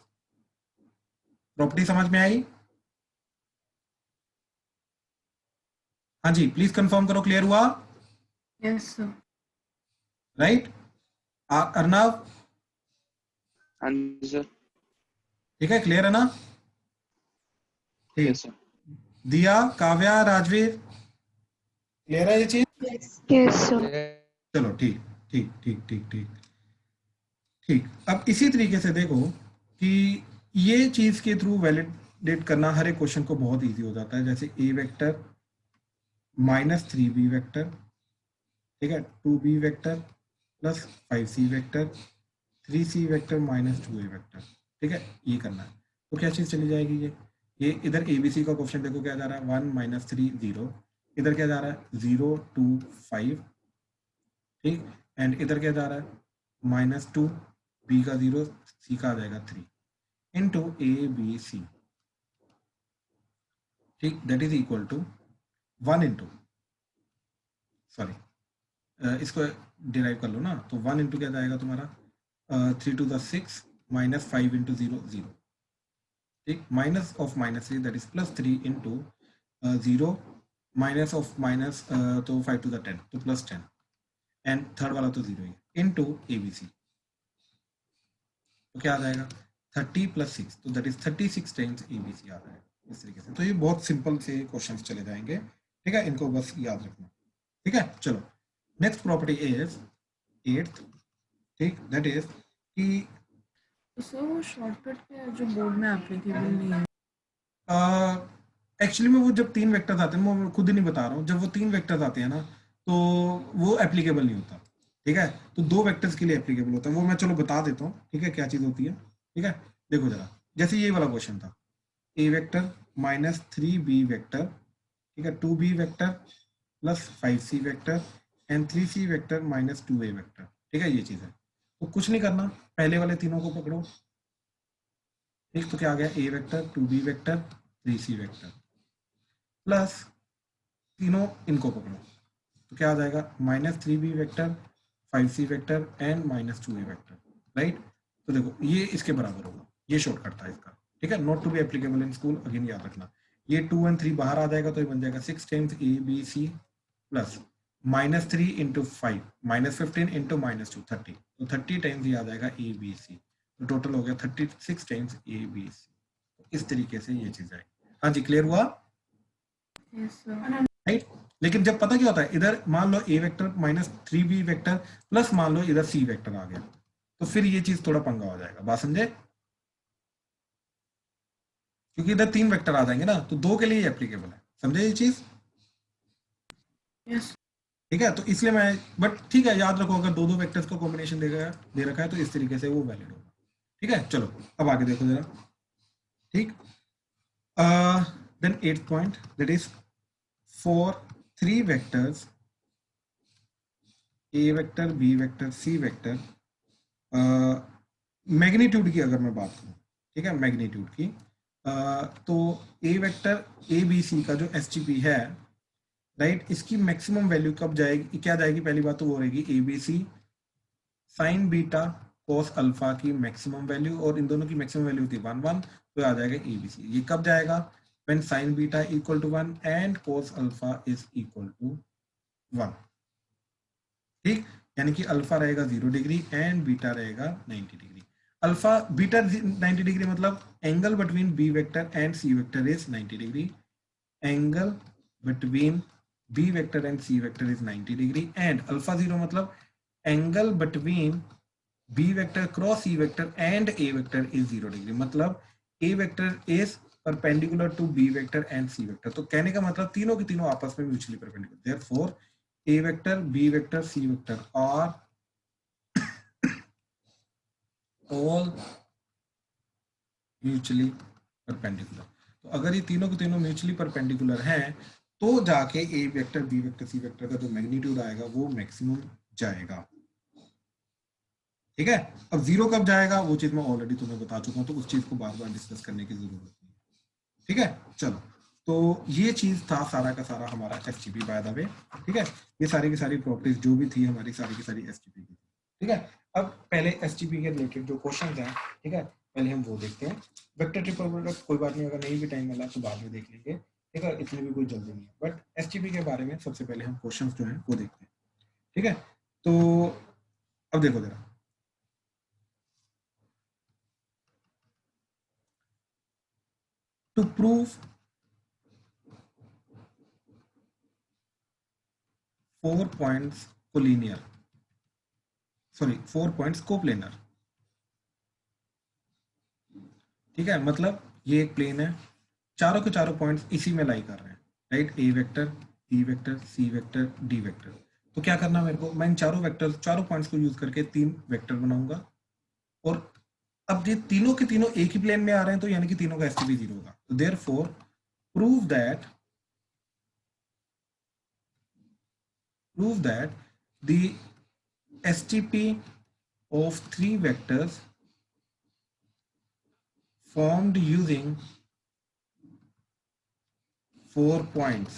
प्रॉपर्टी समझ में आई? हाँ जी, प्लीज कंफर्म करो, क्लियर हुआ? Yes sir. राइट, अर्नव? हाँ जी सर। ठीक है, क्लियर है ना? ठीक, यस सर। दिया, काव्या, राजवीर, क्लियर है ये चीज? Yes, sir. चलो ठीक ठीक ठीक ठीक ठीक ठीक। अब इसी तरीके से देखो कि ये चीज के थ्रू वैलिडेट करना हर एक क्वेश्चन को बहुत इजी हो जाता है। जैसे ए वेक्टर माइनस 3b वेक्टर, ठीक है, 2b vector plus 5c vector 3c vector minus 2a vector. ठीक है, ये करना है तो क्या चीज चली जाएगी? ये इधर एबीसी का क्वेश्चन देखो क्या जा रहा है? 1 माइनस 3 0, इधर क्या जा रहा है? 0 2 5। ठीक, एंड इधर क्या जा रहा है? -2 बी का 0 सी का आ जाएगा 3 इंटू ए बी सी। ठीक, that is equal to 1 into, sorry इसको डिराइव कर लो ना, तो 1 इंटू क्या जाएगा तुम्हारा? 3 टू द 6 माइनस 5 इंटू 0 0। ठीक, minus of minus that is plus 3 into 0 minus of minus, तो 5 टू द 10 तो प्लस 10, एंड थर्ड वाला तो 0 ही इंटू ए बी सी। तो क्या आ जाएगा? 30 प्लस 6, तो that is 36 times A B C आ रहा है इस तरीके से। तो ये बहुत सिंपल से क्वेश्चंस चले जाएंगे। ठीक है, इनको बस याद रखना। ठीक है, चलो नेक्स्ट प्रॉपर्टी इज 8th। ठीक, दैट इज कि सर वो शॉर्टकट क्या है जो बोर्ड में एप्लीकेबल नहीं है? एक्चुअली में वो जब 3 वेक्टर्स आते हैं, मैं खुद ही नहीं बता रहा हूँ, जब वो 3 वेक्टर्स आते हैं ना तो वो एप्लीकेबल नहीं होता। ठीक है, तो 2 वेक्टर्स के लिए एप्लीकेबल होता है, वो मैं चलो बता देता हूँ। ठीक है, क्या चीज होती है? ठीक है, देखो जरा, जैसे ये वाला क्वेश्चन था, ए वेक्टर माइनस 3b वेक्टर, ठीक है, 2b vector plus 5c vector and 3c vector minus 2a vector. ठीक है, ये चीज है। तो कुछ नहीं करना, पहले वाले तीनों को पकड़ो, ठीक, तो क्या आ गया, A vector 2b vector 3c vector plus तीनों इनको पकड़ो तो क्या आ जाएगा, -3b vector 5c vector and -2a vector, right. तो देखो ये इसके बराबर होगा, ये शॉर्टकट था इसका, ठीक है, not to be applicable in school, again याद रखना। ये 2 और 3 बाहर आ जाएगा तो ये बन जाएगा 6 times A B C plus -3 into 5 -15 into -2 30, तो 30 टाइम्स ये आ जाएगा ए बी सी, तो टोटल हो गया 36 टाइम्स ए बी सी। इस तरीके से ये चीज आएगी। हाँ जी, क्लियर हुआ, यस सर। राइट। लेकिन जब पता क्या होता है, इधर मान लो ए वेक्टर -3b वेक्टर प्लस मान लो इधर सी वेक्टर आ गया, तो फिर ये चीज थोड़ा पंगा हो जाएगा, बात समझे, क्योंकि इधर 3 वेक्टर आ जाएंगे ना, तो 2 के लिए एप्लीकेबल है, समझे ये चीज, यस ठीक है। तो इसलिए मैं, बट ठीक है, याद रखो अगर 2 वेक्टर्स का कॉम्बिनेशन दे रखा है तो इस तरीके से वो वैलिड होगा, ठीक है। चलो अब आगे देखो जरा, ठीक। Then 8th point, that is for 3 vectors A vector B vector C vector, magnitude की अगर मैं बात करूं, ठीक है, मैग्नीट्यूड की, तो ए वेक्टर ए बी सी का जो एस है, राइट, इसकी मैक्सिमम वैल्यू कब जाएगी, क्या जाएगी, पहली बात तो वो रहेगी A B C sine beta cos alpha की मैक्सिमम वैल्यू, और इन दोनों की मैक्सिमम वैल्यू थी 1 1, तो आ जाएगा ए बी सी। ये कब जाएगा, when sine beta equal to 1 and cos alpha is equal to 1, ठीक, यानी कि अल्फा रहेगा 0 डिग्री एंड बीटा रहेगा 90 डिग्री। अल्फा बीटा 90 डिग्री मतलब angle between B vector and C vector is 90 degree, angle between B vector and C vector is 90 degree, and alpha 0 मतलब angle between B vector cross C vector and A vector is 0 degree, मतलब A vector is perpendicular to B vector and C vector. तो कहने का मतलब तीनों के तीनों आपस में mutually perpendicular, therefore A vector B vector C vector are all mutually perpendicular. तो अगर ये तीनों के तीनों म्यूचुअली परपेंडिकुलर हैं तो जाके A vector B vector C vector का जो मैग्नीट्यूड आएगा वो मैक्सिमम जाएगा, ठीक है। अब 0 कब जाएगा वो चीज मैं ऑलरेडी तुम्हें बता चुका हूं, तो उस चीज को बार बार डिस्कस करने की जरूरत नहीं, ठीक है। चलो, तो ये चीज था सारा का सारा हमारा एसटीपी बाय द वे, ठीक है। ये सारी की सारी प्रॉपर्टीज जो भी थी हमारी सारी की सारी एसटीपी की, ठीक है। अब पहले एसटीपी के रिलेटेड जो क्वेश्चन हैं, ठीक है, पहले हम वो देखते हैं। वेक्टर ट्रिपल प्रोडक्ट कोई बात नहीं, अगर नहीं भी टाइम मिला तो बाद में देख लेंगे, ठीक है, इसमें भी कोई जल्दी नहीं है, बट एसटीपी के बारे में सबसे पहले हम क्वेश्चन जो है वो देखते हैं, ठीक है। तो अब देखो जरा, to prove 4 points collinear, sorry 4 points coplanar, ठीक है, मतलब ये एक प्लेन है, चारों के चारों पॉइंट्स इसी में लाई कर रहे हैं, right, A vector B vector C vector D vector. तो क्या करना मेरे को, मैं इन चारों वेक्टर चारों पॉइंट्स को यूज करके 3 वेक्टर बनाऊंगा, और अब ये तीनों के तीनों एक ही प्लेन में आ रहे हैं तो यानी कि तीनों का एसटीपी 0 होगा, तो therefore prove that the STP of 3 vectors formed using 4 points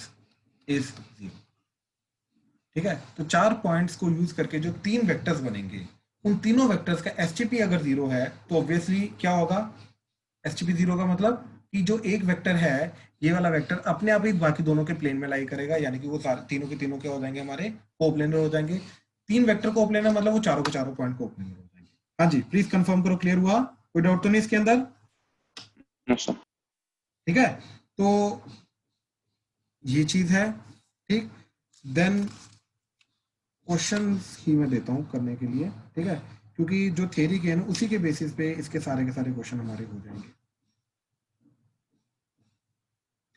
is 0, ठीक है। तो 4 पॉइंट्स को यूज करके जो 3 वेक्टर्स बनेंगे, उन तीनों वेक्टर्स का एसटीपी अगर 0 है तो ऑब्वियसली क्या होगा, एसटीपी 0 का मतलब कि जो एक वेक्टर है ये वाला वेक्टर अपने आप ही बाकी दोनों के प्लेन में लाई करेगा, यानी कि वो सारे तीनों के तीनों क्या हो जाएंगे, हमारे कोप्लेनर हो जाएंगे। 3 वेक्टर कोप्लेनर मतलब वो चारों के चारों पॉइंट कोप्लेनर हो जाएंगे। हाँ जी, प्लीज कंफर्म करो, क्लियर हुआ, कोई डाउट तो नहीं इसके अंदर, ठीक है। तो ये चीज है, ठीक। देन क्वेश्चन ही मैं देता हूं करने के लिए, ठीक है, क्योंकि जो थ्योरी के है ना उसी के बेसिस पे इसके सारे के सारे क्वेश्चन हमारे हो जाएंगे,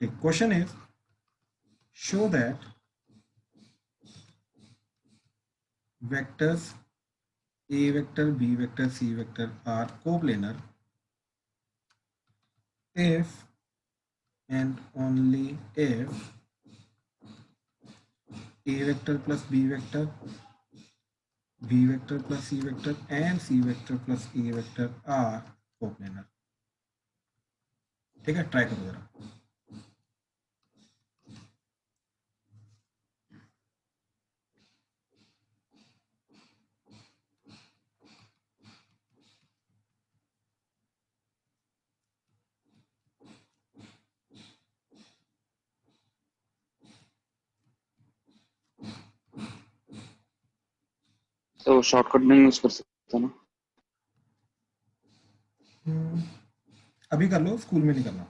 ठीक। Question is show that vectors A vector B vector C vector are coplanar if and only if a vector plus b vector, b vector plus c vector and c vector plus a vector are coplanar, ठीक है, try करो जरा। तो shortcut नहीं use कर सकता ना? अभी कर लो, स्कूल में नहीं करना।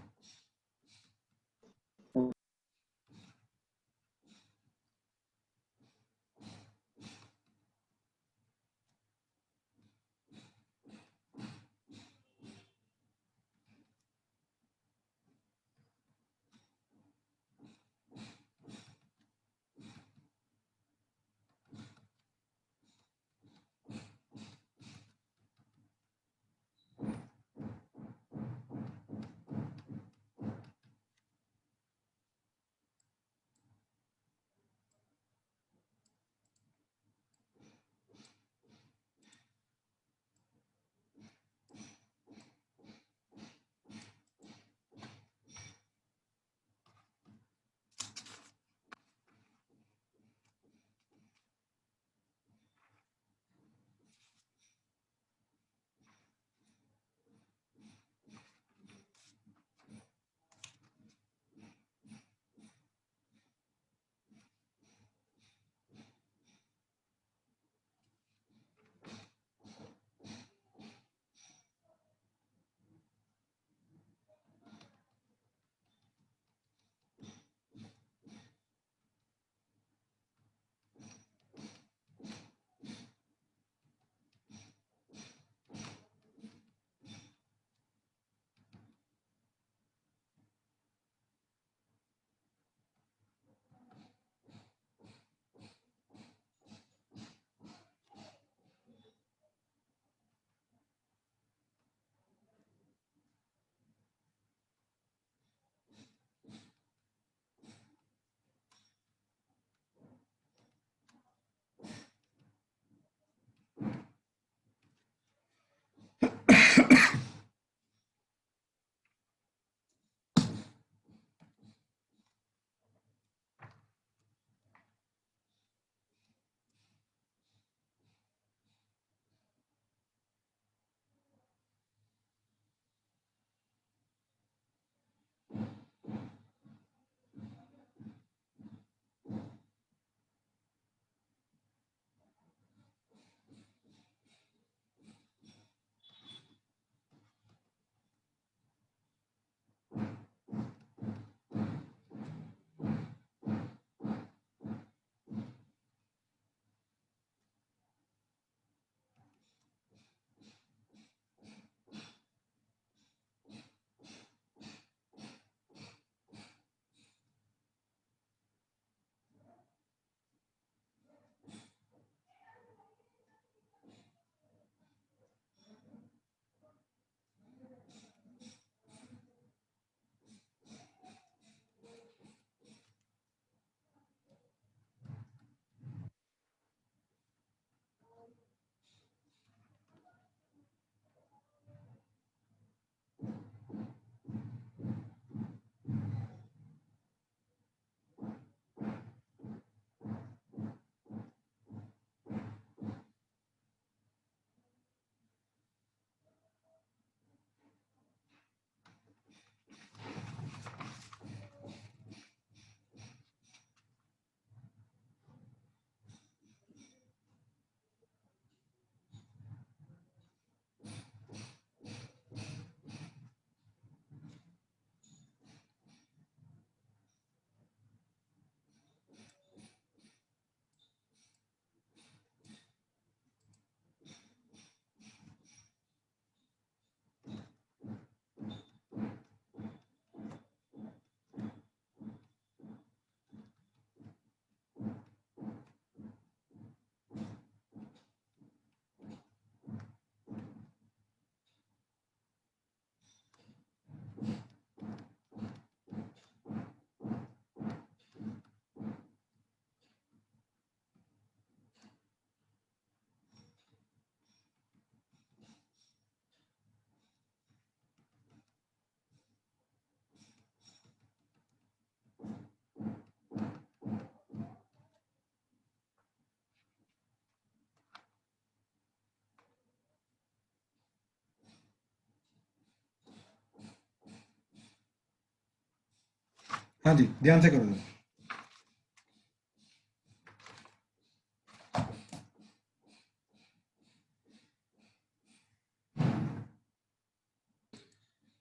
हाँ जी, ध्यान से करो।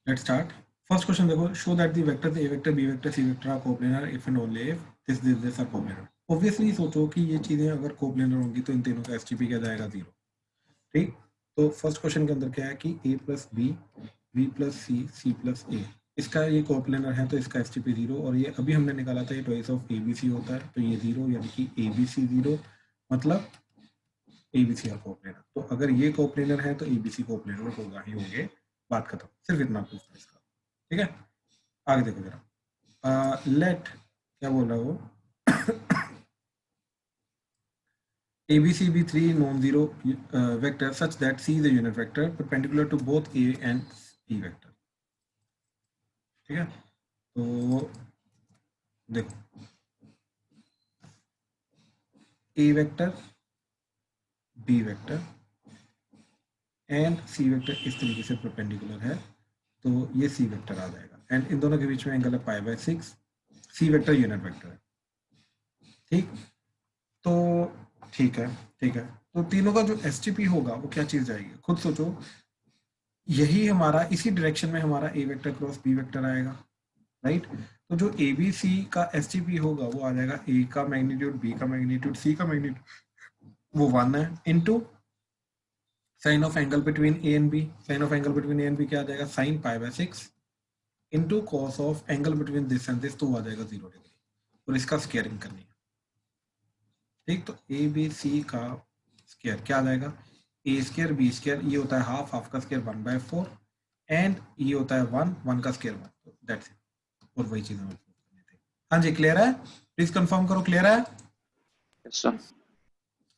Let's start. फर्स्ट क्वेश्चन देखो, show that the vectors A vector B vector C vector are coplanar if and only if this are coplanar. Obviously सोचो कि ये चीजें अगर कोप्लेनर होंगी तो इन तीनों का एसटीपी क्या जाएगा, 0। ठीक, तो फर्स्ट क्वेश्चन के अंदर क्या है कि a plus B, B plus C, C plus A, इसका ये कोप्लेनर है तो इसका एसटीपी 0। और ये अभी हमने निकाला था ये twice of A B C होता है, तो ये 0 यानी कि ए बी सी 0, मतलब A B C are coplanar. तो अगर ये कोप्लेनर है तो ए बी सी कोप्लेनर होगा ही होंगे, बात खत्म। सिर्फ इतना प्रूफ है इसका। ठीक है, आगे देखो जरा। लेट, क्या बोल रहा है वो, ABC be three non-zero vectors such that C is a unit vector perpendicular to both A and B vector। ठीक है, तो देखो A vector, B vector and C vector इस तरीके से परपेंडिकुलर है, तो ये C वेक्टर आ जाएगा। एंड इन दोनों के बीच में एंगल है π/6। C वेक्टर यूनिट वेक्टर है। ठीक, तो ठीक है, ठीक है। तो तीनों का जो एसटीपी होगा वो क्या चीज जाएगी, खुद सोचो। यही हमारा, इसी डायरेक्शन में हमारा A vector cross B vector आएगा, राइट। तो जो ए बी सी का एसटीपी होगा वो आ जाएगा ए का मैग्नीट्यूड, बी का मैग्नीट्यूड, सी का मैग्नीट्यूड, वो 1 है, into sine of angle between A and B. Sine of angle between A and B क्या आ जाएगा, sine π/6 into cos of angle between this and this, तो वो आ जाएगा 0 डिग्री। और इसका स्क्वायरिंग करनी है। ठीक, तो ए बी सी का स्क्वायर क्या आ जाएगा, ए स्क्वायर बी स्क्वायर, ये होता है हाफ, हाफ का स्क्वायर 1/4 एंड ये होता है 1, 1 का स्क्वायर 1, तो दैट्स इट। और वही चीज हमें प्रूव करनी थी। हाँ जी, क्लियर है? प्लीज कंफर्म करो, क्लियर है? Yes sir.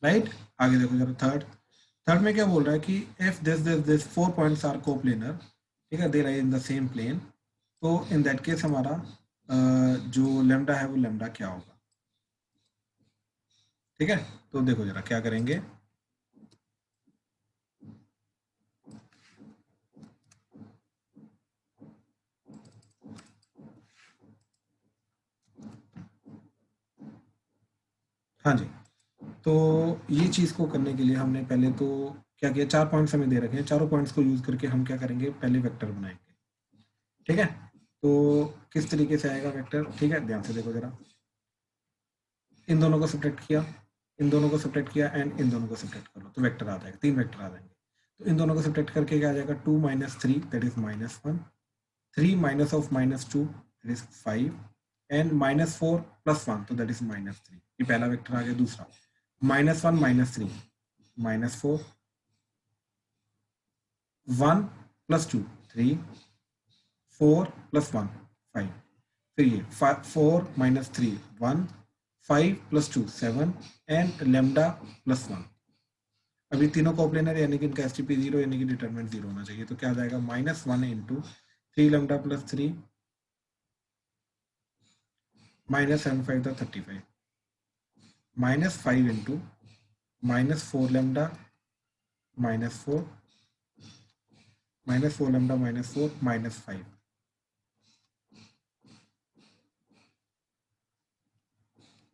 राइट, आगे देखो जरा। थर्ड में क्या बोल रहा है कि if this 4 points are coplanar, ठीक है, they lie in the same plane, तो इन दैट केस हमारा जो लेमडा है वो लेमडा क्या होगा। ठीक है, तो देखो जरा क्या करेंगे। हाँ जी, तो ये चीज को करने के लिए हमने पहले तो क्या किया, 4 पॉइंट्स हमें दे रखे हैं, चारों पॉइंट्स को यूज करके हम क्या करेंगे, पहले वेक्टर बनाएंगे। ठीक है, तो किस तरीके से आएगा वेक्टर, ठीक है, ध्यान से देखो जरा। इन दोनों को सब्ट्रैक्ट किया, इन दोनों को सब्ट्रैक्ट किया एंड इन दोनों को सब्ट्रैक्ट करो तो वेक्टर आ जाएगा, 3 वेक्टर आ जाएंगे। तो इन दोनों को सब्ट्रैक्ट करके क्या आ जाएगा, 2 - 3 that is -1, 3 minus of -2 that is 5 and -4 + 1 तो दैट इज -3। ये पहला वेक्टर आ गया। दूसरा -1 - 3 -4, 1 + 2 3, 4 + 1 5, फिर ये 4 - 3 1, 5 + 2 7 एंड लेमडा +1। अभी तीनों कोप्लेनर यानी कि इनका एसटीपी 0 यानी कि डिटरमिनेंट 0 होना चाहिए। तो क्या आ जाएगा, -1 × 3 lambda + 3 -7 × 5 = 35, -5 × -4 lambda -4 -4 lambda -4 -5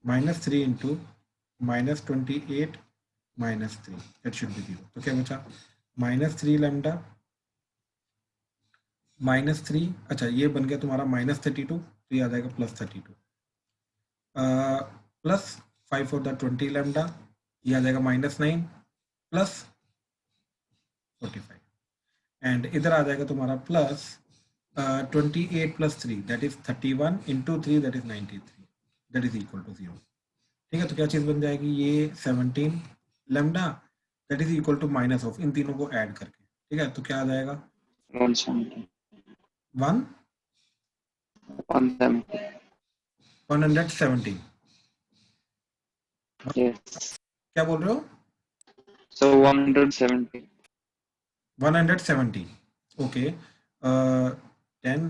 -3 × -28 -3 that should B 0। तो क्या बचा, -3 लैम्डा -3, अच्छा ये बन गया तुम्हारा -32, तो ये आ जाएगा +32 प्लस 5 for the 20 लैम्डा, ये आ जाएगा -9 प्लस 45 एंड इधर आ जाएगा तुम्हारा plus 28 + 3 that is 31 × 3 that is 93 that is equal to 0। ठीक है, तो क्या चीज बन जाएगी, ये 17 lambda that is equal to minus of इन तीनों को ऐड करके। ठीक है, तो क्या आ जाएगा, 170 1 170 170। यस क्या बोल रहे हो, सो 170 170 ओके। 10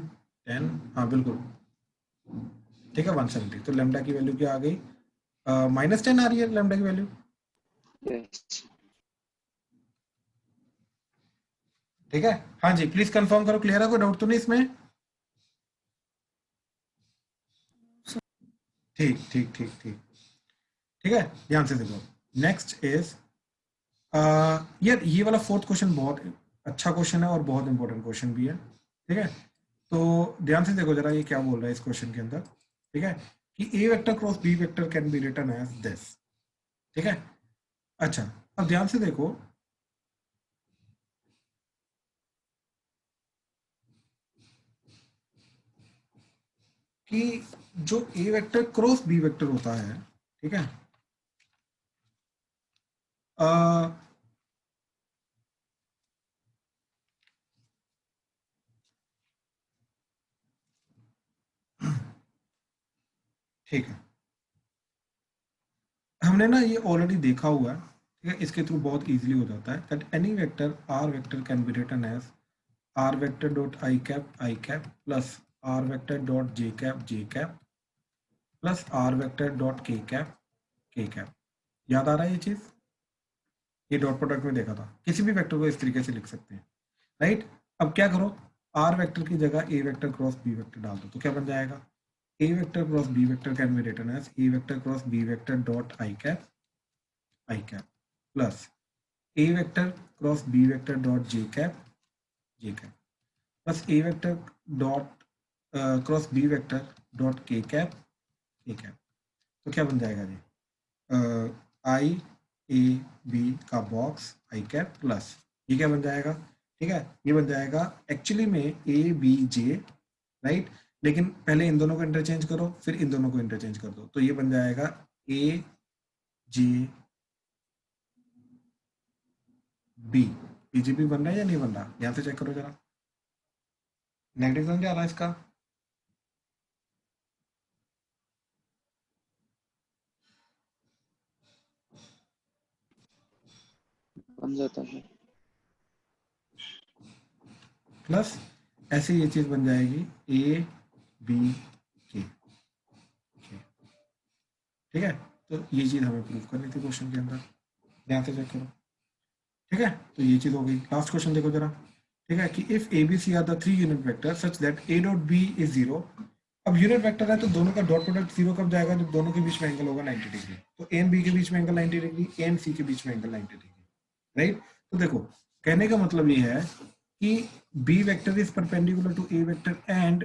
10 हाँ बिल्कुल ठीक है, 170। तो लेमडा की वैल्यू क्या आ गई, -10 आ रही है लेमडा की वैल्यू। यस ठीक है, हाँ जी, प्लीज कंफर्म करो, क्लियर है, कोई डाउट तो नहीं इसमें? ठीक ठीक ठीक ठीक ठीक है, ध्यान से देखो। नेक्स्ट इज यार ये वाला फोर्थ क्वेश्चन बहुत अच्छा क्वेश्चन है और बहुत इंपॉर्टेंट क्वेश्चन भी है, ठीक है। तो ध्यान से देखो जरा ये क्या बोल रहा है इस क्वेश्चन के अंदर, ठीक है, कि A vector cross B vector can be written as this, ठीक है। अच्छा, अब ध्यान से देखो कि जो A vector cross B vector होता है, ठीक है, ठीक है, हमने ना ये ऑलरेडी देखा हुआ है, ठीक है, इसके थ्रू बहुत इजीली हो जाता है that any vector R vector can be written as R vector dot I cap plus R vector dot J cap plus R vector dot K cap. याद आ रहा है ये चीज? ये डॉट प्रोडक्ट में देखा था, किसी भी वेक्टर को इस तरीके से लिख सकते हैं, राइट। अब क्या करो, आर वेक्टर की जगह A vector cross B vector डाल दो, तो क्या बन जाएगा, A vector cross B vector can be written as A vector cross B vector dot I cap plus A vector cross B vector dot J cap plus A vector dot cross B vector dot K cap. तो क्या बन जाएगा जी, I A B का box I cap plus ये क्या बन जाएगा, ठीक है, ये बन जाएगा एक्चुअली में ए बी जे, राइट, लेकिन पहले इन दोनों को इंटरचेंज करो फिर इन दोनों को इंटरचेंज कर दो, तो ये बन जाएगा ए जे बी। पीजीबी बन रहा है या नहीं बन रहा, यहां से चेक करो जरा, नेगेटिव समझ आ रहा है इसका? बन जाता है। प्लस ऐसे ये चीज बन जाएगी ए बी के, ठीक है। तो ये चीज हमें प्रूव करनी थी क्वेश्चन के अंदर, ध्यान से चेक करो, ठीक है। तो ये चीज हो गई। लास्ट क्वेश्चन देखो जरा, ठीक है, कि if A B C are the 3 unit vector such that A dot B is 0। अब यूनिट वेक्टर है तो दोनों का डॉट प्रोडक्ट 0 कब जाएगा, जब दोनों के बीच में एंगल होगा 90 डिग्री। तो ए एंड बी के बीच में एंगल 90 डिग्री, ए एंड सी के बीच में एंगल 90 डिग्री, राइट। तो देखो कहने का मतलब ये है कि B vector is perpendicular to A vector and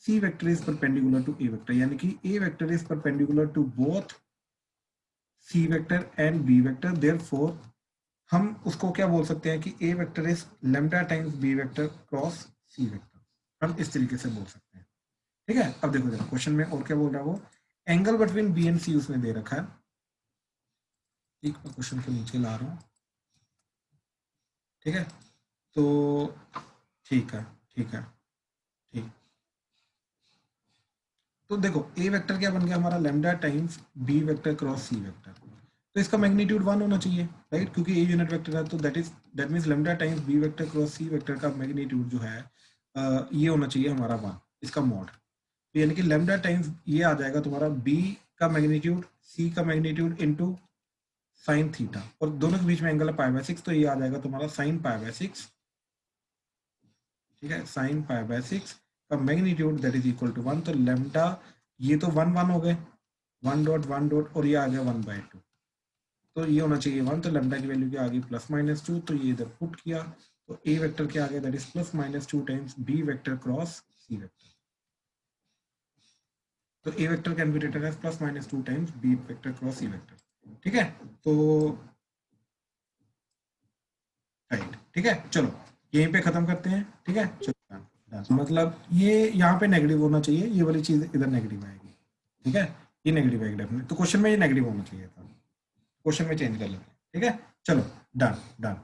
C vector is perpendicular to A vector, यानी कि A vector is perpendicular to both C vector and B vector, therefore हम उसको क्या बोल सकते हैं कि A vector is lambda times B vector cross C vector, हम इस तरीके से बोल सकते हैं, ठीक है। अब देखो जरा क्वेश्चन में और क्या बोल रहा है वो, एंगल बिटवीन बी एंड सी उसने दे रखा है, ठीक, मैं क्वेश्चन को नीचे ला रहा हूँ, ठीक है। तो ठीक है ठीक तो देखो ए वेक्टर क्या बन गया हमारा, lambda times B vector cross C vector, तो इसका मैग्नीट्यूड 1 होना चाहिए, राइट, क्योंकि ए यूनिट वेक्टर है, तो that means lambda times B vector cross C vector का मैग्नीट्यूड जो है ये होना चाहिए हमारा 1, इसका मॉड, तो यानी कि लैम्डा टाइम्स ये आ जाएगा तुम्हारा बी का मैग्नीट्यूड सी का मैग्नीट्यूड इनटू साइन थीटा, और दोनों के बीच में एंगल है π/6, तो ये आ जाएगा तुम्हारा साइन π/6, ठीक है, साइन π/6 का magnitude that is equal to 1, तो लैम्डा ये तो 1 हो गए, 1 डॉट और ये आ गया 1/2, तो ये होना चाहिए 1, तो लैम्डा की वैल्यू क्या आ गई +-2, तो ये इधर पुट किया, तो ए वेक्टर क्या आ गया, that is +-2 times B vector cross C vector, तो A vector can be written as +-2 times B vector cross C vector, ठीक है। तो राइट, ठीक है, चलो यहीं पे खत्म करते हैं, ठीक है, चलो, मतलब ये यहाँ पे नेगेटिव होना चाहिए, ये वाली चीज इधर नेगेटिव आएगी, ठीक है, ये नेगेटिव आएगी डेफिनेटली, तो क्वेश्चन में ये नेगेटिव होना चाहिए था, क्वेश्चन में चेंज कर लेते हैं, ठीक है, चलो डन डन।